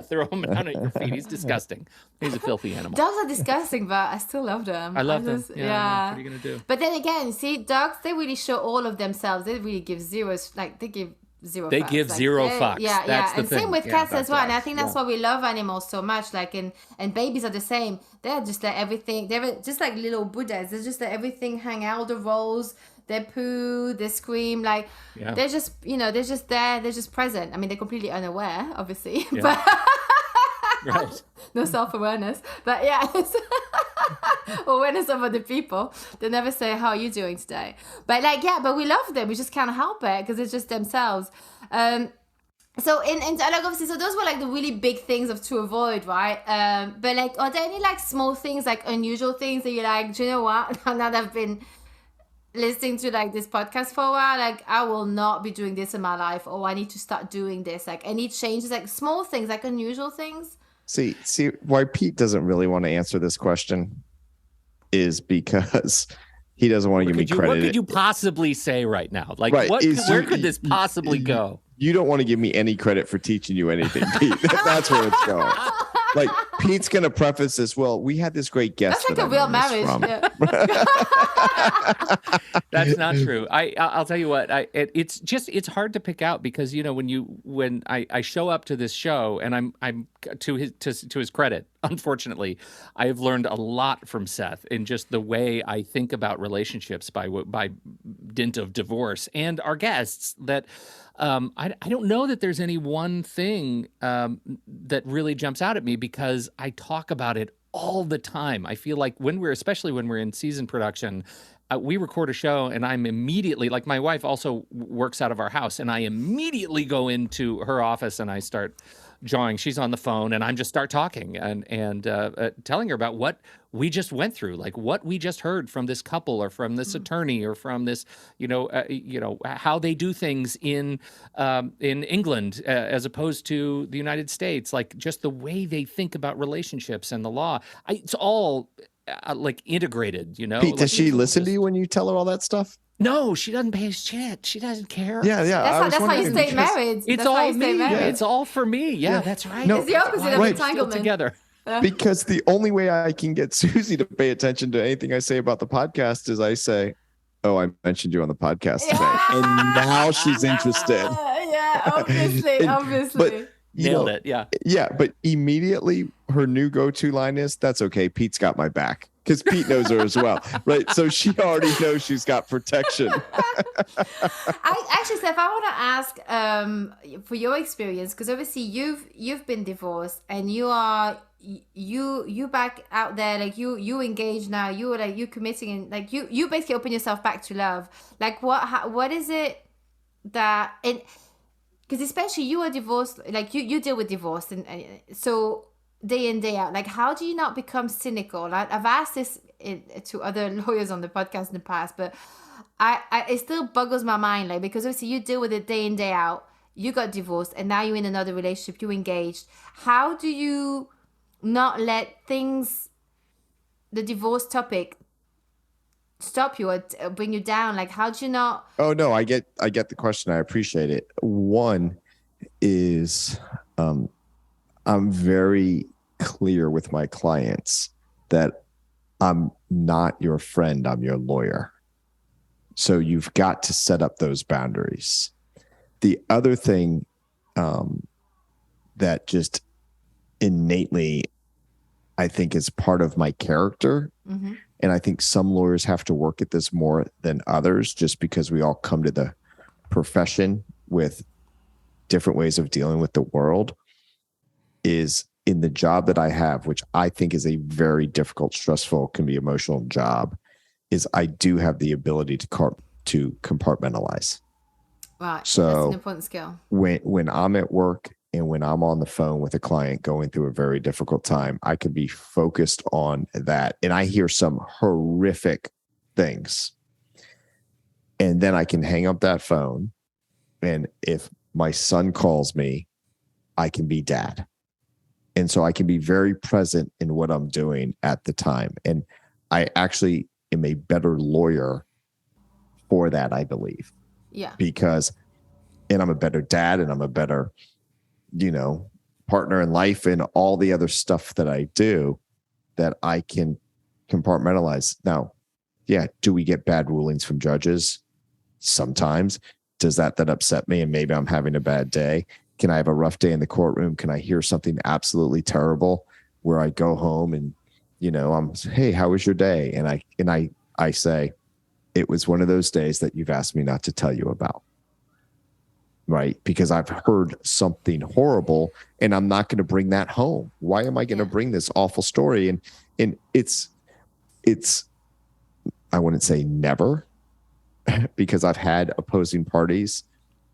C: throw them down at your feet. He's disgusting. He's a filthy animal.
A: Dogs are disgusting, but I still love them.
C: I love them. Yeah. What are you gonna do?
A: But then again, see, dogs, they really show all of themselves. They really give zeros. Like they give zero.
C: They
A: fucks.
C: give
A: like,
C: zero fucks.
A: Yeah,
C: that's the
A: and
C: thing.
A: same with cats as well.
B: Dogs.
A: And I think that's why we love animals so much. Like, and babies are the same. They're just like everything. They're just like little Buddhas. They just let everything hang out. The rolls, they poo, they scream. Like they're just, they're just there. They're just present. I mean, they're completely unaware, obviously, but
C: right.
A: No self-awareness. But yeah. Awareness of other people. They never say, how are you doing today? But but we love them. We just can't help it because it's just themselves. So like obviously, so those were like the really big things to avoid, right? But like, are there any like small things, like unusual things that you're like, do you know what? Now that I've been listening to like this podcast for a while, like I will not be doing this in my life, or I need to start doing this. Like any changes, like small things, like unusual things.
B: See why Pete doesn't really want to answer this question is because he doesn't want to give me credit.
C: What could you possibly say right now? Like,
B: right.
C: Where could this possibly go?
B: You don't want to give me any credit for teaching you anything, Pete. That's where it's going. Like, Pete's going to preface this, well, we had this great guest.
A: That's like a real marriage. Yeah.
C: That's not true. I'll tell you what. It's hard to pick out because when I show up to this show, and I'm to his credit, unfortunately, I've learned a lot from Seth in just the way I think about relationships by dint of divorce, and our guests that. I don't know that there's any one thing that really jumps out at me because I talk about it all the time. I feel like especially when we're in season production, we record a show and I'm immediately, like my wife also works out of our house, and I immediately go into her office and I start jawing. She's on the phone and I'm just start talking and telling her about what we just went through, like what we just heard from this couple or from this attorney or from this, how they do things in England as opposed to the United States, like just the way they think about relationships and the law. It's all like integrated,
B: Pete,
C: like,
B: does she listen to you when you tell her all that stuff?
C: No, she doesn't pay shit. She doesn't care.
B: Yeah.
A: That's how you stay married.
C: It's all me. Yeah. It's all for me. Yeah, that's right.
A: No, it's the opposite of entanglement.
C: Together.
B: Because the only way I can get Susie to pay attention to anything I say about the podcast is I say, "Oh, I mentioned you on the podcast today," and now she's interested.
A: Yeah, obviously, obviously.
B: But
C: nailed it. Yeah.
B: Yeah, but immediately her new go-to line is, "That's okay. Pete's got my back." Because Pete knows her as well, right? So she already knows she's got protection.
A: Actually, Steph, I want to ask for your experience, because obviously you've been divorced and you back out there, like you engaged now, you committing, and like you basically open yourself back to love. Like what is it that, and because especially you are divorced, like you deal with divorce, and so day in day out, like how do you not become cynical? I've asked this to other lawyers on the podcast in the past, but it still boggles my mind, like, because obviously you deal with it day in day out. You got divorced and now you're in another relationship, you engaged. How do you not let things, the divorce topic, stop you or bring you down? Like, how do you not?
B: Oh no, I get the question. I appreciate it. One is I'm very clear with my clients that I'm not your friend, I'm your lawyer. So you've got to set up those boundaries. The other thing that just innately, I think, is part of my character, and I think some lawyers have to work at this more than others, just because we all come to the profession with different ways of dealing with the world, is in the job that I have, which I think is a very difficult, stressful, can be emotional job, is I do have the ability to compartmentalize.
A: Right.
B: So
A: that's an important skill.
B: When I'm at work and when I'm on the phone with a client going through a very difficult time, I can be focused on that. And I hear some horrific things. And then I can hang up that phone. And if my son calls me, I can be dad. And so I can be very present in what I'm doing at the time. And I actually am a better lawyer for that, I believe.
A: Yeah.
B: And I'm a better dad, and I'm a better, partner in life, and all the other stuff that I do, that I can compartmentalize. Now, yeah, do we get bad rulings from judges? Sometimes. Does that upset me? And maybe I'm having a bad day. Can I have a rough day in the courtroom? Can I hear something absolutely terrible where I go home and, hey, how was your day? And I say, it was one of those days that you've asked me not to tell you about. Right? Because I've heard something horrible and I'm not going to bring that home. Why am I going to bring this awful story? And it's, I wouldn't say never, because I've had opposing parties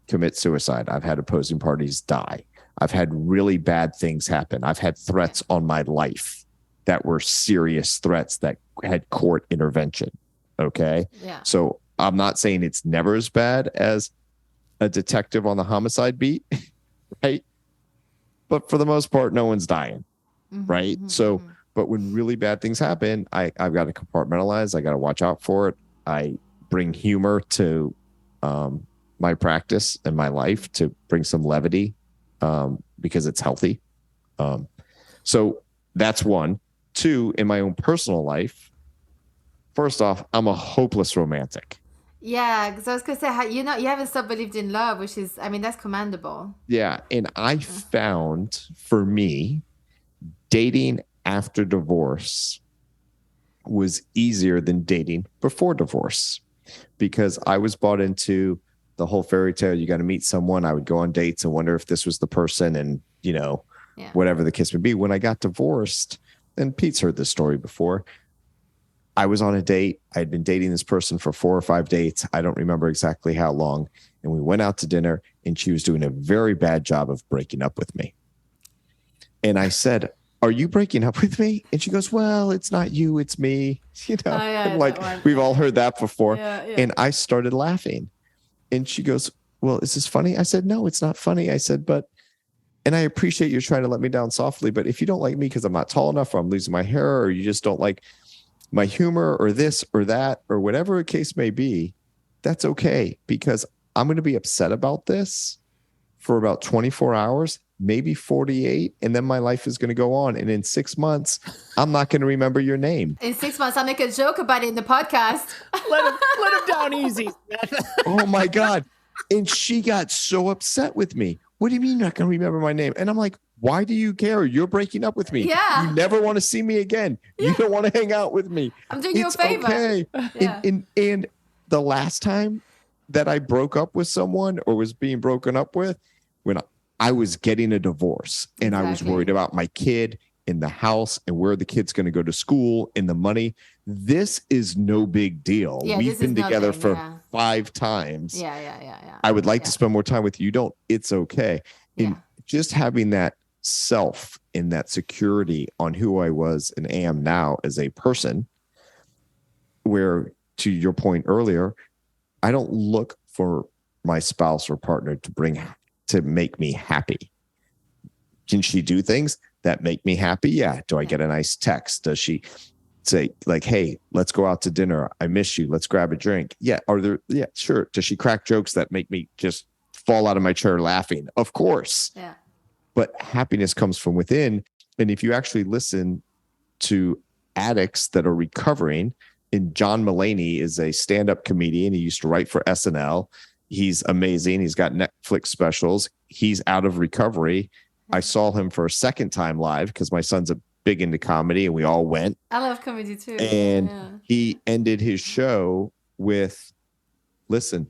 B: commit suicide. I've had opposing parties die. I've had really bad things happen. I've had threats on my life that were serious threats that had court intervention. Okay.
A: Yeah.
B: So I'm not saying it's never as bad as a detective on the homicide beat, right? But for the most part, no one's dying, right? So, but when really bad things happen, I've got to compartmentalize. I got to watch out for it. I bring humor to my practice and my life to bring some levity because it's healthy. So that's one. Two, in my own personal life, first off, I'm a hopeless romantic.
A: Yeah, because I was going to say, you haven't stopped believed in love, which is, that's commendable.
B: Yeah, and I found, for me, dating after divorce was easier than dating before divorce, because I was bought into the whole fairy tale. You got to meet someone. I would go on dates and wonder if this was the person, and whatever the case would be. When I got divorced, and Pete's heard this story before, I was on a date. I had been dating this person for 4 or 5 dates. I don't remember exactly how long. And we went out to dinner, and she was doing a very bad job of breaking up with me. And I said, "Are you breaking up with me?" And she goes, "Well, it's not you, it's me." And like, we've all heard that before. Yeah. And I started laughing. And she goes, "Well, is this funny?" I said, "No, it's not funny." I said, and I appreciate you trying to let me down softly, but if you don't like me because I'm not tall enough, or I'm losing my hair, or you just don't like my humor, or this or that, or whatever the case may be, that's okay, because I'm going to be upset about this for about 24 hours. maybe 48, and then my life is going to go on. And in 6 months, I'm not going to remember your name.
A: In 6 months, I'll make a joke about it in the podcast.
C: Let him down easy.
B: Oh my God. And she got so upset with me. What do you mean you're not going to remember my name? And I'm like, why do you care? You're breaking up with me.
A: Yeah.
B: You never want to see me again. Yeah. You don't want to hang out with me.
A: I'm doing you a favor.
B: Okay.
A: Yeah.
B: And the last time that I broke up with someone or was being broken up with, when I was getting a divorce and I was worried about my kid in the house and where the kid's going to go to school and the money. This is no big deal.
A: Yeah,
B: we've been together for 5 times.
A: Yeah.
B: I would like to spend more time with you. You don't. It's okay. And just having that self and that security on who I was and am now as a person, where to your point earlier, I don't look for my spouse or partner to make me happy. Can she do things that make me happy? Yeah. Do I get a nice text? Does she say like, hey, let's go out to dinner. I miss you. Let's grab a drink. Yeah. Yeah, sure. Does she crack jokes that make me just fall out of my chair laughing? Of course.
A: Yeah.
B: But happiness comes from within. And if you actually listen to addicts that are recovering, and John Mulaney is a stand-up comedian. He used to write for SNL. He's amazing. He's got Netflix specials. He's out of recovery. I saw him for a second time live because my son's big into comedy and we all went.
A: I love comedy too.
B: And he ended his show with, listen,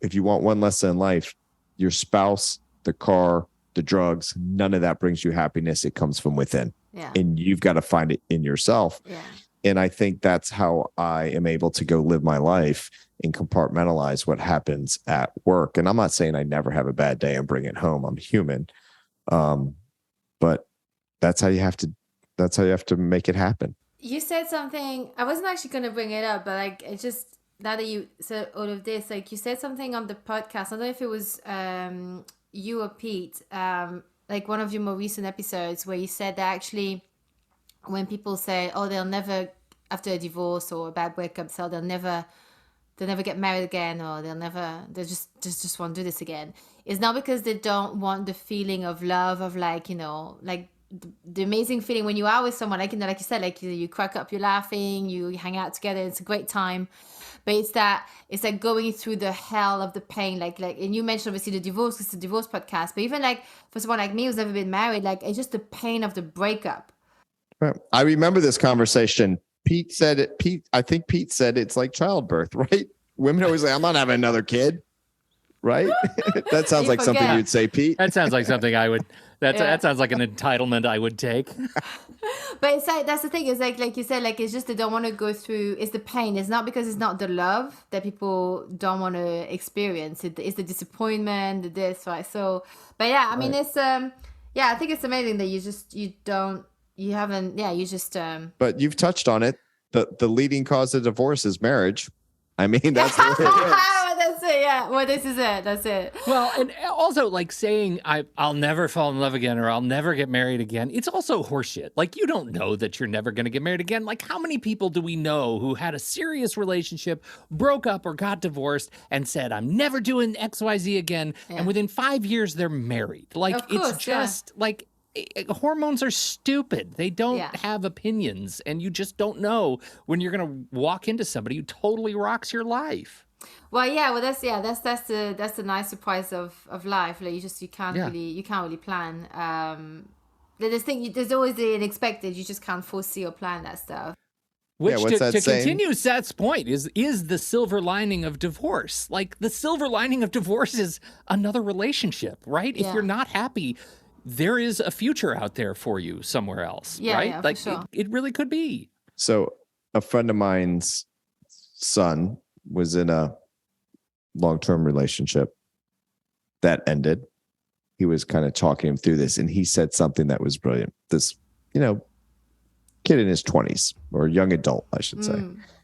B: if you want one lesson in life, your spouse, the car, the drugs, none of that brings you happiness. It comes from within.
A: Yeah.
B: And you've got to find it in yourself.
A: Yeah.
B: And I think that's how I am able to go live my life and compartmentalize what happens at work. And I'm not saying I never have a bad day and bring it home. I'm human. But that's how you have to make it happen.
A: You said something, I wasn't actually going to bring it up, but like, it just, now that you said all of this, like you said something on the podcast, I don't know if it was you or Pete, like one of your more recent episodes where you said that actually when people say, oh, they'll never, after a divorce or a bad breakup, so they'll never get married again, or they just won't do this again. It's not because they don't want the feeling of love, of like, you know, like the amazing feeling when you are with someone, like, you know, like you said, like you crack up, you're laughing, you hang out together, it's a great time. But it's like going through the hell of the pain, like, and you mentioned obviously the divorce, it's a divorce podcast, but even like for someone like me who's never been married, like it's just the pain of the breakup.
B: I remember this conversation. I think Pete said it's like childbirth, right? Women always say, I'm not having another kid, right? That sounds like something you'd say, Pete.
C: That sounds like something I would, that sounds like an entitlement I would take.
A: But it's like, that's the thing, is like you said, like it's just they don't want to go through, it's the pain. It's not because it's not the love that people don't want to experience. It's the disappointment, the this, right? So, but yeah, I mean, it's, I think it's amazing that But
B: you've touched on it. The leading cause of divorce is marriage. I mean, that's what it is.
A: That's it, yeah. Well, this is it. That's it.
C: Well, and also like saying I'll never fall in love again or I'll never get married again. It's also horseshit. Like you don't know that you're never going to get married again. Like how many people do we know who had a serious relationship, broke up or got divorced and said, I'm never doing XYZ again. Yeah. And within 5 years, they're married. Like it's just like hormones are stupid. They don't have opinions, and you just don't know when you're going to walk into somebody who totally rocks your life.
A: Well, that's the nice surprise of life. Like you can't really plan. There's always the unexpected. You just can't foresee or plan that stuff.
C: Which to continue Seth's point is the silver lining of divorce. Like the silver lining of divorce is another relationship, right? If you're not happy, there is a future out there for you somewhere else, right?
A: Yeah,
C: like
A: for sure.
C: it really could be.
B: So a friend of mine's son was in a long-term relationship that ended. He was kind of talking him through this, and he said something that was brilliant. This, kid in his 20s, or young adult, I should say,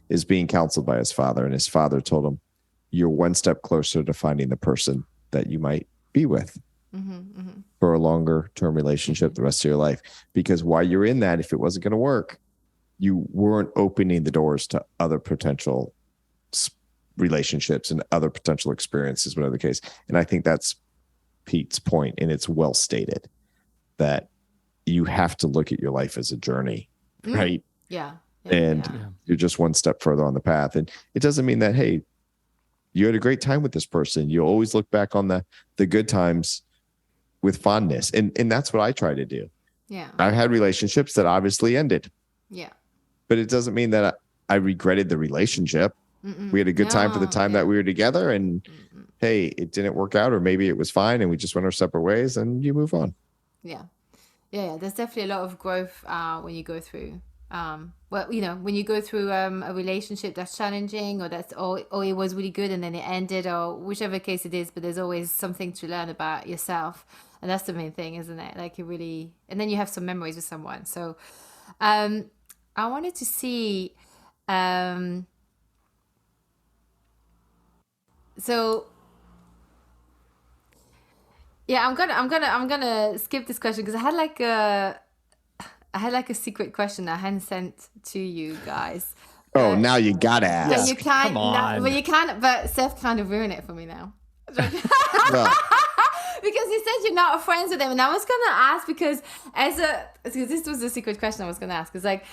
B: is being counseled by his father, and his father told him, you're one step closer to finding the person that you might be with. For a longer term relationship the rest of your life, because while you're in that, if it wasn't going to work, you weren't opening the doors to other potential relationships and other potential experiences, whatever the case. And I think that's Pete's point, and it's well stated, that you have to look at your life as a journey, right?
A: Yeah.
B: You're just one step further on the path. And it doesn't mean that, hey, you had a great time with this person. You'll always look back on the good times with fondness. And that's what I try to do.
A: Yeah.
B: I've had relationships that obviously ended.
A: Yeah.
B: But it doesn't mean that I regretted the relationship. We had a good time for the time that we were together. And hey, it didn't work out, or maybe it was fine and we just went our separate ways, and you move on.
A: Yeah. There's definitely a lot of growth when you go through when you go through a relationship that's challenging, or it was really good and then it ended, or whichever case it is, but there's always something to learn about yourself. And that's the main thing, isn't it? Like, and then you have some memories with someone. So I wanted to see, yeah, I'm gonna skip this question because I had like a secret question I hadn't sent to you guys.
B: Oh, now you gotta ask.
A: Yeah, you can't.
C: Come on.
A: But you can't. But Seth kind of ruined it for me now.
B: No.
A: Because you said you're not friends with him, and I was gonna ask because this was the secret question I was gonna ask. It's like,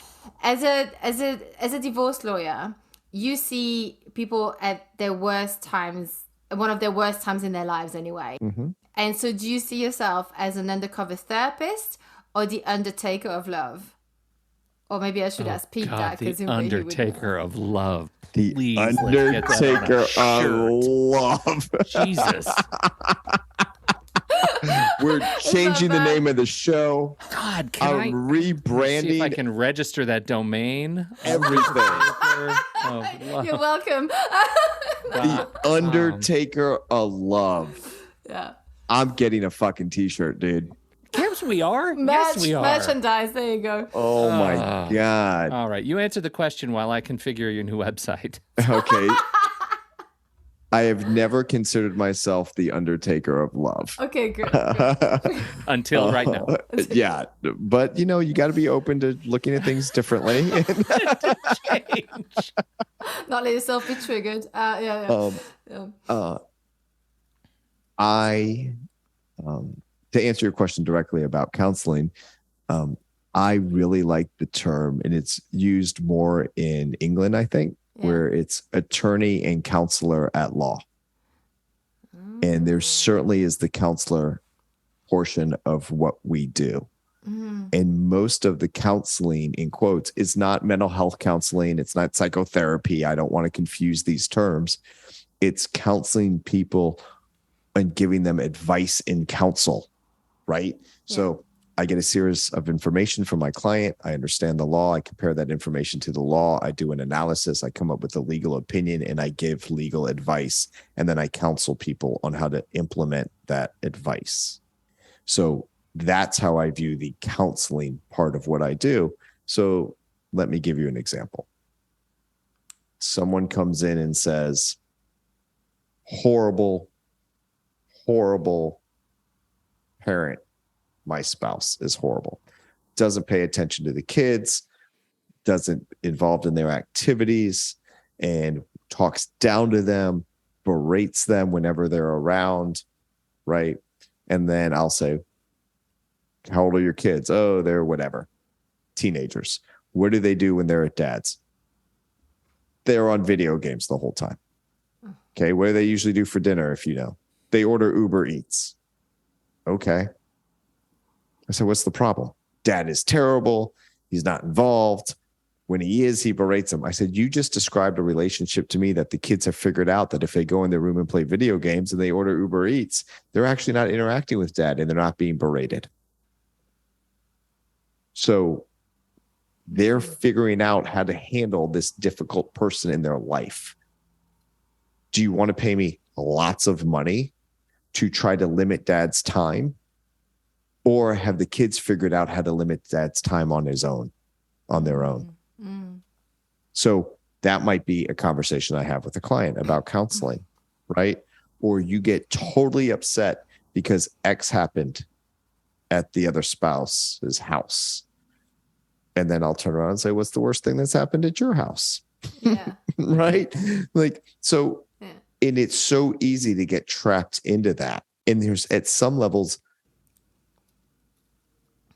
A: as a divorce lawyer, you see people at their worst times, one of their worst times in their lives, anyway.
B: Mm-hmm.
A: And so, do you see yourself as an undercover therapist or the undertaker of love? Or maybe I should ask Pete that, because
C: the undertaker of love.
B: The
C: Please,
B: undertaker of love.
C: Jesus.
B: We're changing the name of the show.
C: God, can I
B: rebranding?
C: See if I can register that domain.
B: Everything.
A: You're welcome.
B: The undertaker of love.
A: Yeah.
B: I'm getting a fucking t-shirt, dude.
C: Yes, we are. Yes, we are.
A: Merchandise. There you go.
B: Oh my God.
C: All right. You answer the question while I configure your new website.
B: Okay. I have never considered myself the undertaker of love.
A: Okay, good.
C: Until right now.
B: Yeah. But, you got to be open to looking at things differently.
C: Change.
A: Not let yourself be triggered.
B: To answer your question directly about counseling, I really like the term, and it's used more in England, I think, where it's attorney and counselor at law. And there certainly is the counselor portion of what we do. And most of the counseling, in quotes, is not mental health counseling. It's not psychotherapy. I don't want to confuse these terms. It's counseling people and giving them advice and counsel, right? Yeah. So I get a series of information from my client. I understand the law. I compare that information to the law. I do an analysis. I come up with a legal opinion, and I give legal advice. And then I counsel people on how to implement that advice. So that's how I view the counseling part of what I do. So let me give you an example. Someone comes in and says, horrible parent. My spouse is horrible. Doesn't pay attention to the kids, doesn't involved in their activities, and talks down to them, berates them whenever they're around, right? And then I'll say, how old are your kids? Oh, they're whatever. Teenagers. What do they do when they're at dad's? They're on video games the whole time. Okay, what do they usually do for dinner, if you know? They order Uber Eats. Okay. I said, what's the problem? Dad is terrible. He's not involved. When he is, he berates him. I said, you just described a relationship to me that the kids have figured out that if they go in their room and play video games and they order Uber Eats, they're actually not interacting with dad and they're not being berated. So they're figuring out how to handle this difficult person in their life. Do you want to pay me lots of money to try to limit dad's time? Or have the kids figured out how to limit dad's time on their own? So that might be a conversation I have with a client about counseling, right? Or you get totally upset because X happened at the other spouse's house. And then I'll turn around and say, what's the worst thing that's happened at your house?
A: Yeah.
B: Right? Like, so, and it's so easy to get trapped into that. And there's at some levels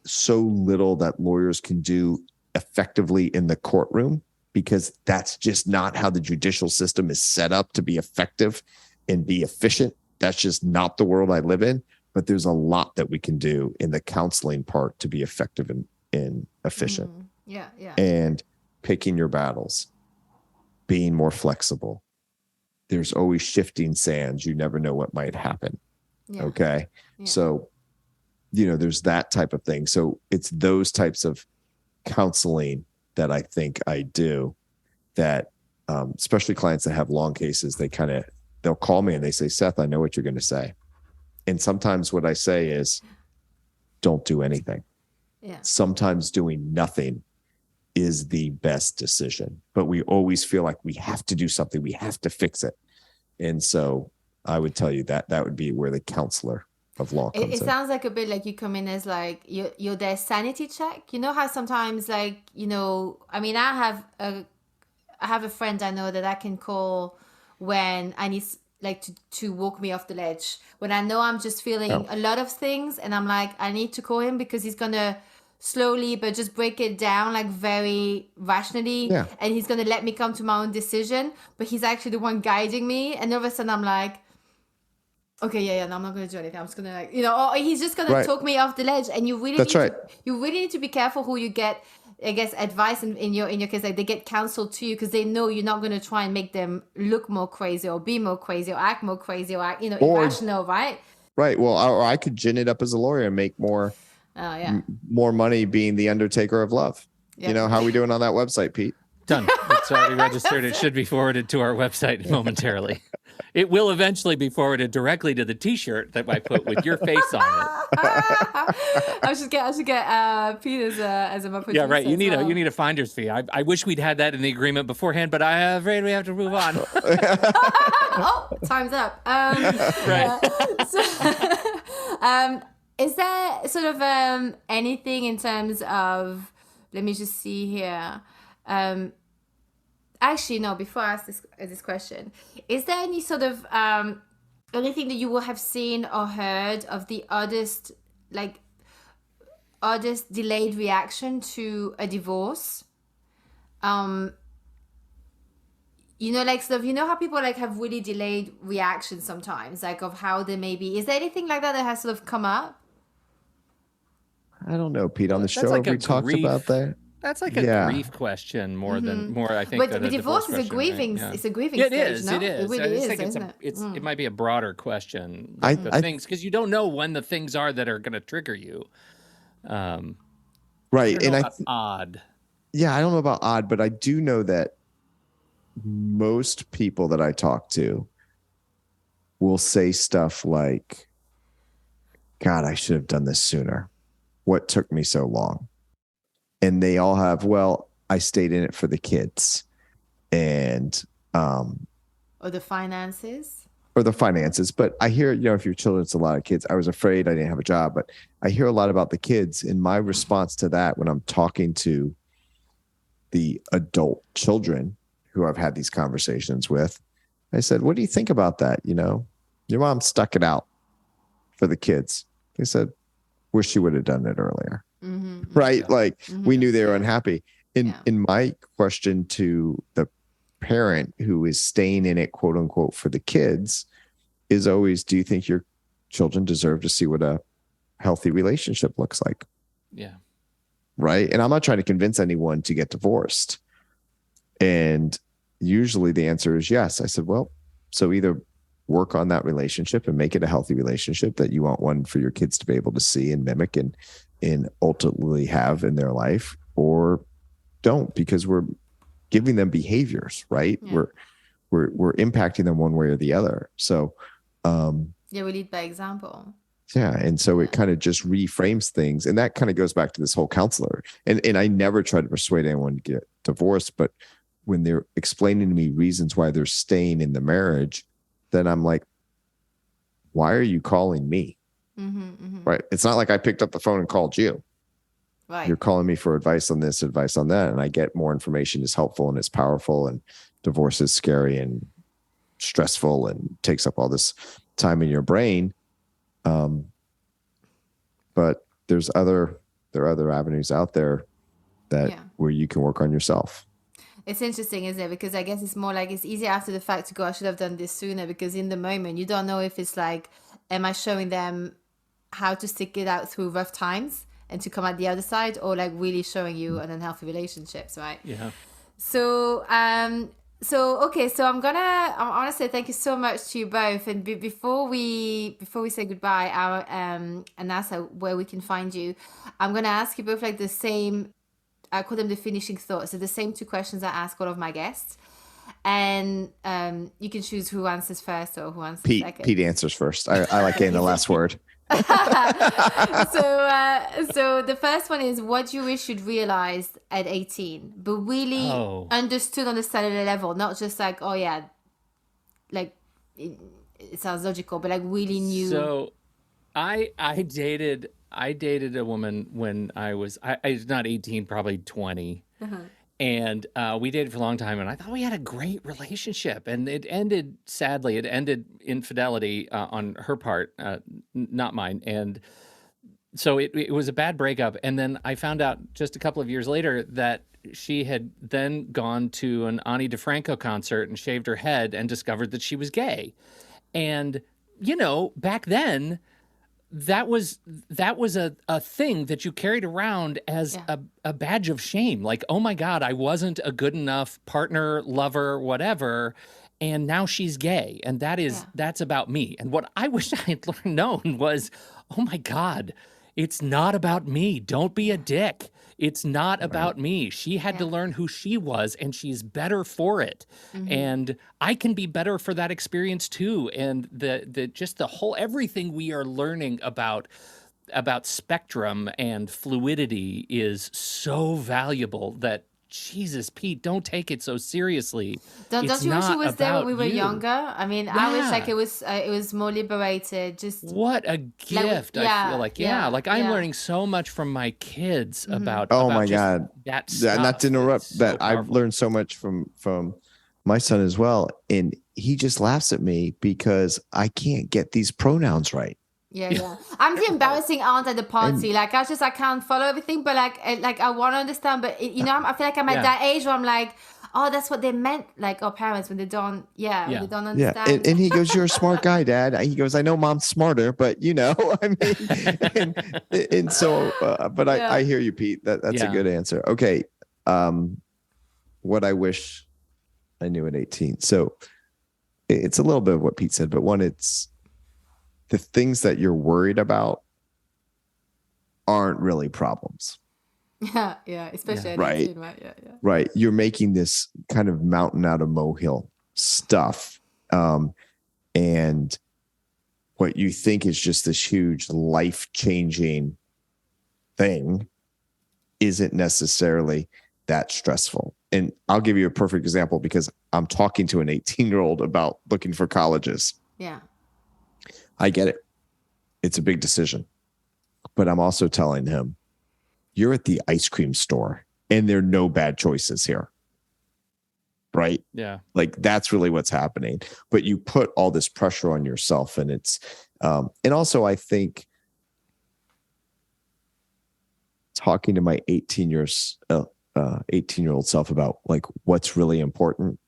B: so little that lawyers can do effectively in the courtroom, because that's just not how the judicial system is set up to be effective and be efficient. That's just not the world I live in. But there's a lot that we can do in the counseling part to be effective and efficient.
A: Yeah.
B: And picking your battles, being more flexible. There's always shifting sands. You never know what might happen.
A: Yeah.
B: Okay.
A: Yeah.
B: So, there's that type of thing. So it's those types of counseling that I think I do, that especially clients that have long cases, they'll call me and they say, Seth, I know what you're going to say. And sometimes what I say is, don't do anything.
A: Yeah.
B: Sometimes doing nothing is the best decision, but we always feel like we have to do something. We have to fix it. And so I would tell you that would be where the counselor of law comes in.
A: It sounds like a bit like you come in as like you're their sanity check. You know how sometimes I have a friend I know that I can call when I need like to walk me off the ledge, when I know I'm just feeling a lot of things, and I'm like, I need to call him because he's gonna slowly but just break it down like very rationally, and he's gonna let me come to my own decision, but he's actually the one guiding me. And all of a sudden I'm like, okay, no, I'm not gonna do anything. I'm just gonna or he's just gonna talk me off the ledge. And you really need to be careful who you get, I guess, advice in your case. Like, they get counsel to you because they know you're not gonna try and make them look more crazy or be more crazy or act more crazy or act, irrational, right?
B: Right. Well, or I could gin it up as a lawyer and make more money being the undertaker of love. Yeah. How are we doing on that website, Pete?
C: Done. It's already registered. It should be forwarded to our website momentarily. It will eventually be forwarded directly to the T-shirt that I put with your face on it.
A: I should get Pete as a producer.
C: Yeah, right. You need a finder's fee. I wish we'd had that in the agreement beforehand, but I'm afraid we have to move on.
A: Time's up.
C: Right.
A: Is there sort of anything in terms of? Let me just see here. Actually, no, before I ask this question, is there any sort of anything that you will have seen or heard of the oddest delayed reaction to a divorce? Sort of, how people have really delayed reactions sometimes, of how they may be. Is there anything like that has sort of come up?
B: I don't know, Pete. On the show, we talked about that.
C: That's like a grief question more, I think.
A: But divorce is a grieving. Right? It's a grieving
C: stage.
A: It is.
C: It really is, isn't it? It might be a broader question. Things, because you don't know when the things are that are going to trigger you.
B: Right, and
C: odd.
B: Yeah, I don't know about odd, but I do know that most people that I talk to will say stuff like, "God, I should have done this sooner. What took me so long?" And they all have, well, I stayed in it for the kids, and
A: or the finances.
B: But I hear, if your children, it's a lot of kids. I was afraid I didn't have a job, but I hear a lot about the kids. And my response to that, when I'm talking to the adult children who I've had these conversations with, I said, what do you think about that? Your mom stuck it out for the kids. They said, wish she would have done it earlier. Mm-hmm. Right? We knew they were unhappy. In my question to the parent who is staying in it, quote unquote, for the kids, is always, do you think your children deserve to see what a healthy relationship looks like?
C: Yeah.
B: Right. And I'm not trying to convince anyone to get divorced. And usually the answer is yes. I said, well, so either work on that relationship and make it a healthy relationship that you want one for your kids to be able to see and mimic and ultimately have in their life, or don't, because we're giving them behaviors, right? Yeah. We're impacting them one way or the other. So
A: we lead by example.
B: Yeah. And so it kind of just reframes things. And that kind of goes back to this whole counselor. And I never try to persuade anyone to get divorced, but when they're explaining to me reasons why they're staying in the marriage, then I'm like, why are you calling me? Mm-hmm, mm-hmm. Right. It's not like I picked up the phone and called you. Right. You're calling me for advice on this, advice on that. And I get more information is helpful and it's powerful, and divorce is scary and stressful and takes up all this time in your brain. But there are other avenues out there that where you can work on yourself.
A: It's interesting, isn't it? Because I guess it's more like it's easier after the fact to go, I should have done this sooner, because in the moment you don't know if it's like, am I showing them how to stick it out through rough times and to come out the other side, or like really showing you an unhealthy relationships, right?
C: Yeah.
A: So okay, so I want to say thank you so much to you both. And before we say goodbye, and ask where we can find you, I'm gonna ask you both like the same. I call them the finishing thoughts. So the same two questions I ask all of my guests, and you can choose who answers first or who answers second.
B: Pete answers first. I like getting the last word.
A: So the first one is, what you wish you'd realized at 18, but really understood on the cellular level, not just like, oh yeah, like it sounds logical, but like really knew.
C: So I dated a woman when I was not 18, probably 20. And we dated for a long time, and I thought we had a great relationship. And it ended, sadly, infidelity on her part, not mine. And so it was a bad breakup. And then I found out just a couple of years later that she had then gone to an Ani DeFranco concert and shaved her head and discovered that she was gay. And, back then, that was a thing that you carried around as a badge of shame. Like, oh my God, I wasn't a good enough partner, lover, whatever. And now she's gay. And that's about me. And what I wish I had known was, oh my God, it's not about me. Don't be a dick. It's not about me. She had to learn who she was, and she's better for it. And I can be better for that experience too. And the whole everything we are learning about spectrum and fluidity is so valuable that, Jesus, Pete, don't take it so seriously.
A: Don't you wish it was there when we were younger? I mean, I wish like it was more liberated. Just
C: what a gift! I feel like I'm learning so much from my kids about.
B: Oh
C: about
B: my God,
C: that stuff.
B: Not to interrupt,
C: so
B: that
C: powerful.
B: I've learned so much from my son as well, and he just laughs at me because I can't get these pronouns right.
A: Yeah. I'm the embarrassing aunt at the party. Like I can't follow everything, but like I want to understand. But I feel like I'm at that age where I'm like, oh, that's what they meant. Like our parents when they don't, when they don't understand.
B: And he goes, "You're a smart guy, Dad." He goes, "I know Mom's smarter, but I mean," and so, but I hear you, Pete. That's a good answer. Okay, what I wish I knew at 18. So it's a little bit of what Pete said, but one, it's the things that you're worried about aren't really problems.
A: Especially at 18, right? Yeah.
B: Right. You're making this kind of mountain out of molehill stuff. And what you think is just this huge life-changing thing isn't necessarily that stressful. And I'll give you a perfect example because I'm talking to an 18-year-old about looking for colleges.
A: Yeah.
B: I get it. It's a big decision. But I'm also telling him, you're at the ice cream store and there are no bad choices here. Right?
C: Yeah.
B: Like that's really what's happening. But you put all this pressure on yourself, and it's and also I think talking to my 18-year-old self about like what's really important,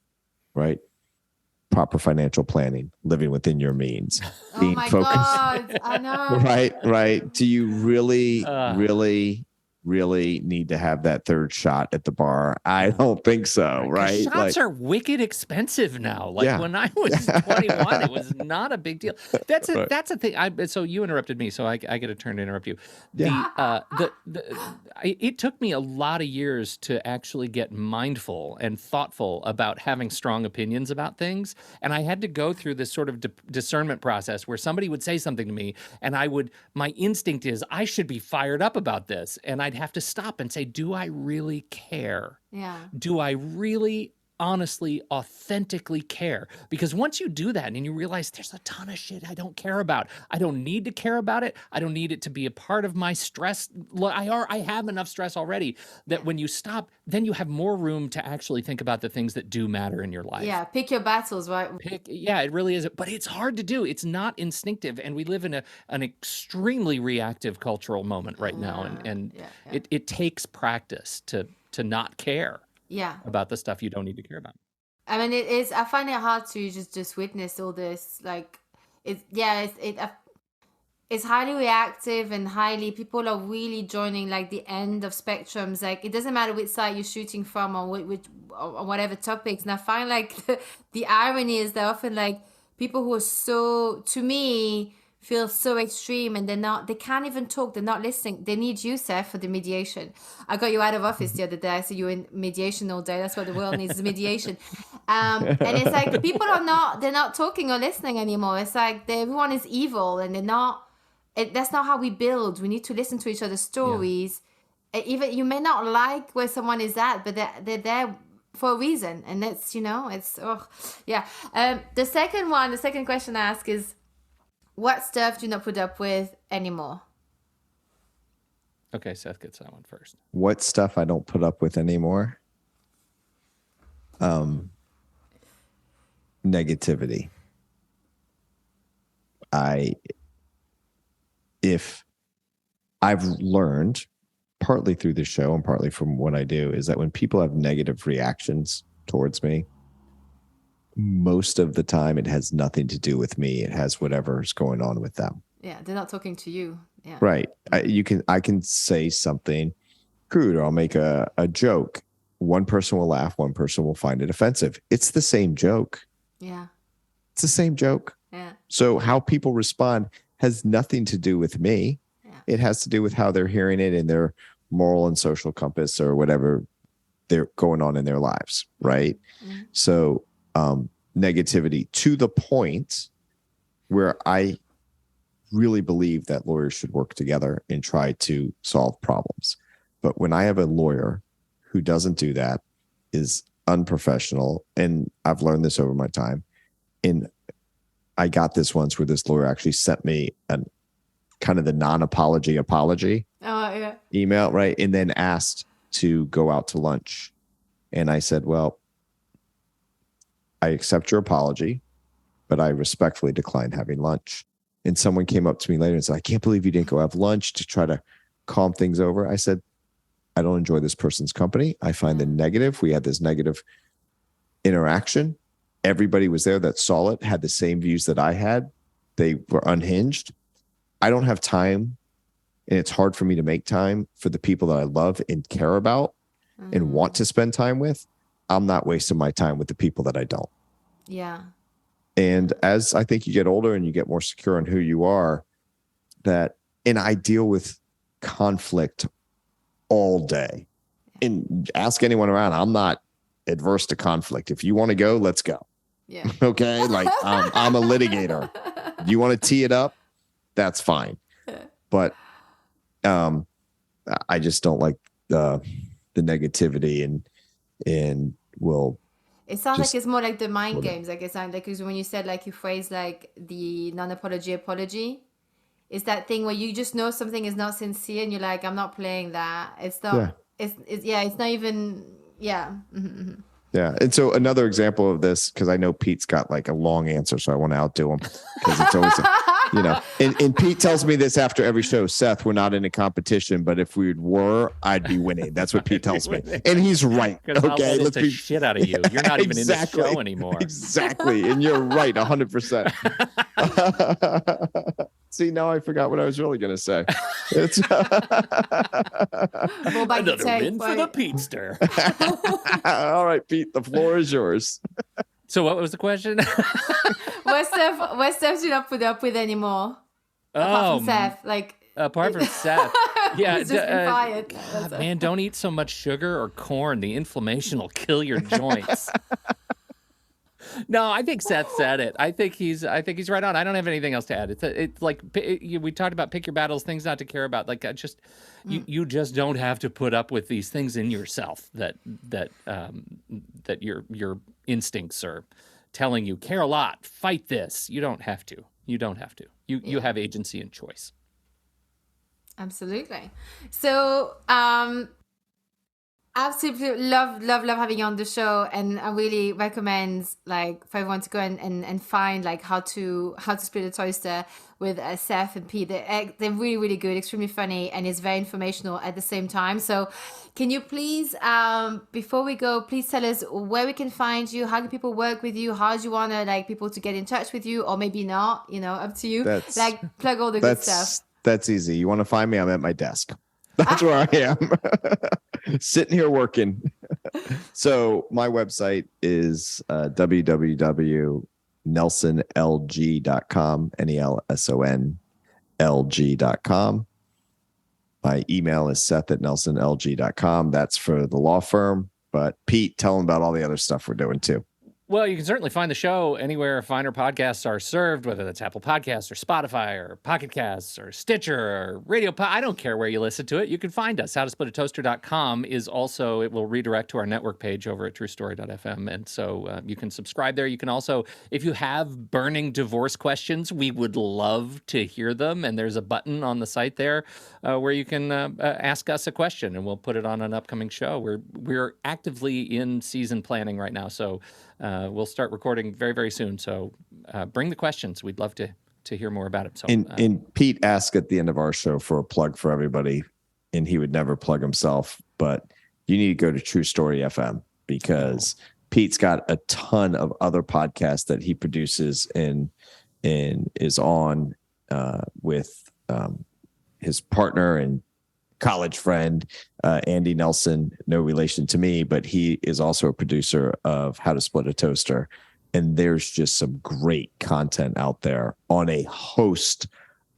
B: right? Proper financial planning, living within your means, being focused.
A: God, I know.
B: Right. Do you really need to have that third shot at the bar? I don't think so, right?
C: Shots are wicked expensive now. Like when I was 21, it was not a big deal. That's a thing. So you interrupted me, so I get a turn to interrupt you.
B: Yeah.
C: It took me a lot of years to actually get mindful and thoughtful about having strong opinions about things. And I had to go through this sort of discernment process where somebody would say something to me and my instinct is I should be fired up about this. And I'd have to stop and say, do I really care?
A: Yeah.
C: Do I really honestly, authentically care. Because once you do that and you realize there's a ton of shit I don't care about, I don't need to care about it. I don't need it to be a part of my stress. I have enough stress already that when you stop, then you have more room to actually think about the things that do matter in your life.
A: Yeah, pick your battles, right?
C: Yeah, it really is. But it's hard to do. It's not instinctive. And we live in an extremely reactive cultural moment right now. And it takes practice to not care.
A: Yeah.
C: About the stuff you don't need to care about.
A: I mean, it is. I find it hard to just witness all this. Like, it's highly reactive and people are really joining like the end of spectrums. Like, it doesn't matter which side you're shooting from or or whatever topics. And I find like the irony is that often like people who are so, to me, feel so extreme and they can't even talk, they're not listening. They need you, Seth, for the mediation. I got you out of office the other day. I said you were in mediation all day. That's what the world needs, is mediation. And it's like people they're not talking or listening anymore. It's like everyone is evil and that's not how we build. We need to listen to each other's stories. Yeah. Even you may not like where someone is at, but they're there for a reason. And that's, the second question I ask is, what stuff do you not put up with anymore?
C: Okay, Seth gets that one first.
B: What stuff I don't put up with anymore? Negativity. If I've learned, partly through the show and partly from what I do, is that when people have negative reactions towards me, most of the time it has nothing to do with me. It has whatever's going on with them.
A: Yeah, they're not talking to you. Yeah.
B: Right. I can say something crude, or I'll make a joke. One person will laugh, one person will find it offensive. It's the same joke.
A: Yeah.
B: It's the same joke.
A: Yeah.
B: So how people respond has nothing to do with me.
A: Yeah.
B: It has to do with how they're hearing it in their moral and social compass or whatever they're going on in their lives. Right. Mm-hmm. So, negativity to the point where I really believe that lawyers should work together and try to solve problems. But when I have a lawyer who doesn't do that, is unprofessional, and I've learned this over my time, and I got this once where this lawyer actually sent me an kind of the non-apology apology email, right? And then asked to go out to lunch. And I said, well, I accept your apology, but I respectfully decline having lunch. And someone came up to me later and said, I can't believe you didn't go have lunch to try to calm things over. I said, I don't enjoy this person's company. I find them negative. We had this negative interaction. Everybody was there that saw it, had the same views that I had. They were unhinged. I don't have time, and it's hard for me to make time for the people that I love and care about and want to spend time with. I'm not wasting my time with the people that I don't.
A: Yeah.
B: And as I think you get older and you get more secure on who you are, and I deal with conflict all day. And ask anyone around, I'm not adverse to conflict. If you want to go, let's go.
A: Yeah.
B: Okay. Like I'm a litigator. You want to tee it up? That's fine. But I just don't like the negativity and will.
A: It sounds like it's more like the mind games. Like it sounds like, because when you said like you phrase like the non-apology apology, it's that thing where you just know something is not sincere and you're like, I'm not playing that. It's not. Yeah. It's not even. Yeah. Mm-hmm.
B: Yeah. And so another example of this, because I know Pete's got like a long answer, so I want to outdo him because it's always, and Pete tells me this after every show, Seth, we're not in a competition, but if we were, I'd be winning. That's what Pete tells me. And he's right. Okay.
C: Let's be shit out of you. You're not even in the show anymore.
B: Exactly. And you're right. 100%. See, now I forgot what I was really going to say. It's
C: another win for the Petester.
B: All right, Pete, the floor is yours.
C: So what was the question?
A: What stuff do you not put up with anymore? Apart from Seth,
C: apart from Seth, yeah.
A: He's just been fired.
C: Man, don't eat so much sugar or corn. The inflammation will kill your joints. No, I think Seth said it. I think he's right on. I don't have anything else to add. It's like we talked about pick your battles, things not to care about. Like you just don't have to put up with these things in yourself that your instincts are telling you, care a lot, fight this. You don't have to. You have agency and choice.
A: Absolutely. So, absolutely love having you on the show, and I really recommend like for everyone to go and find like how to split a toaster with Seth and Pete. They're really, really good, extremely funny, and it's very informational at the same time. So can you please, before we go, please tell us where we can find you, how do people work with you, how do you want to like people to get in touch with you, or maybe not, up to you. Like plug all the good stuff.
B: That's easy. You want to find me, I'm at my desk. That's where I am. Sitting here working. So my website is www.nelsonlg.com, NELSONLG.com. My email is seth@nelsonlg.com. That's for the law firm. But Pete, tell them about all the other stuff we're doing too.
C: Well, you can certainly find the show anywhere finer podcasts are served, whether that's Apple Podcasts or Spotify or Pocket Casts or Stitcher or Radio I don't care where you listen to it. You can find us. HowToSplitAToaster.com is also, it will redirect to our network page over at truestory.fm. And so you can subscribe there. You can also, if you have burning divorce questions, we would love to hear them. And there's a button on the site there where you can ask us a question, and we'll put it on an upcoming show. We're actively in season planning right now. So we'll start recording very, very soon. So bring the questions. We'd love to hear more about it. So,
B: and Pete asked at the end of our show for a plug for everybody, and he would never plug himself, but you need to go to True Story FM because Pete's got a ton of other podcasts that he produces and is on with his partner and college friend, Andy Nelson, no relation to me, but he is also a producer of How to Split a Toaster. And there's just some great content out there on a host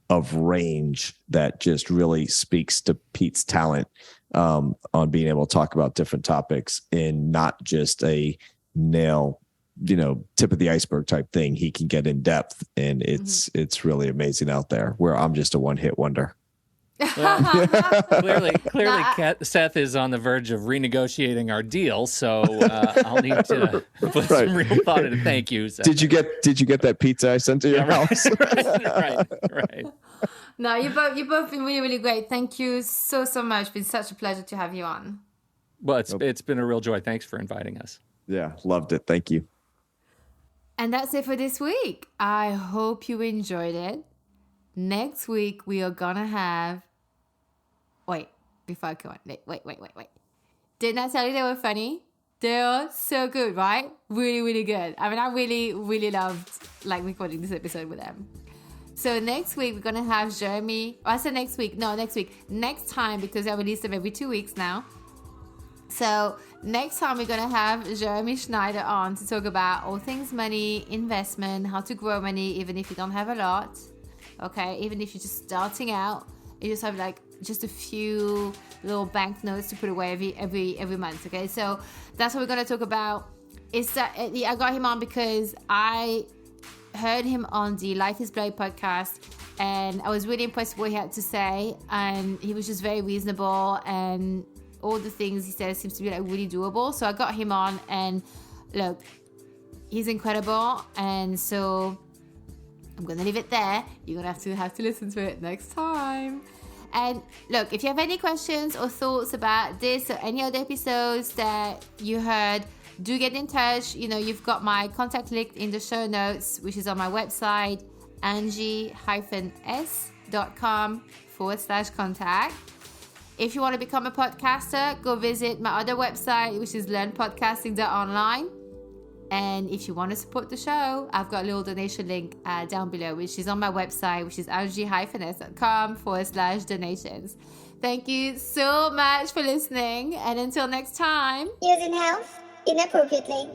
B: of range that just really speaks to Pete's talent on being able to talk about different topics in not just a nail, tip of the iceberg type thing. He can get in depth, and it's really amazing out there, where I'm just a one-hit wonder.
C: Well, clearly, Seth is on the verge of renegotiating our deal, so I'll need to put some real thought into. Thank you, Seth.
B: Did you get that pizza I sent to your house?
C: Right.
A: No, you both been really, really great. Thank you so much. It's been such a pleasure to have you on.
C: Well, it's been a real joy. Thanks for inviting us.
B: Yeah, loved it. Thank you.
A: And that's it for this week. I hope you enjoyed it. Next week we are gonna have. Wait, before I go on. Wait. Didn't I tell you they were funny? They are so good, right? Really, really good. I mean, I really, really loved recording this episode with them. So next week we're gonna have Jeremy. I said next week. No, next week. Next time, because I release them every 2 weeks now. So next time we're gonna have Jeremy Schneider on to talk about all things money, investment, how to grow money, even if you don't have a lot. Okay, even if you're just starting out, you just have just a few little bank notes to put away every month. Okay, so that's what we're gonna talk about. I got him on because I heard him on the Life is Bloody podcast, and I was really impressed with what he had to say, and he was just very reasonable, and all the things he says seems to be really doable. So I got him on, and look, he's incredible, and so I'm going to leave it there. You're going to have to listen to it next time. And look, if you have any questions or thoughts about this or any other episodes that you heard, do get in touch. You've got my contact link in the show notes, which is on my website, angie-s.com/contact. If you want to become a podcaster, go visit my other website, which is learnpodcasting.online. And if you want to support the show, I've got a little donation link down below, which is on my website, which is angie-s.com/donations. Thank you so much for listening. And until next time.
D: Using health inappropriately.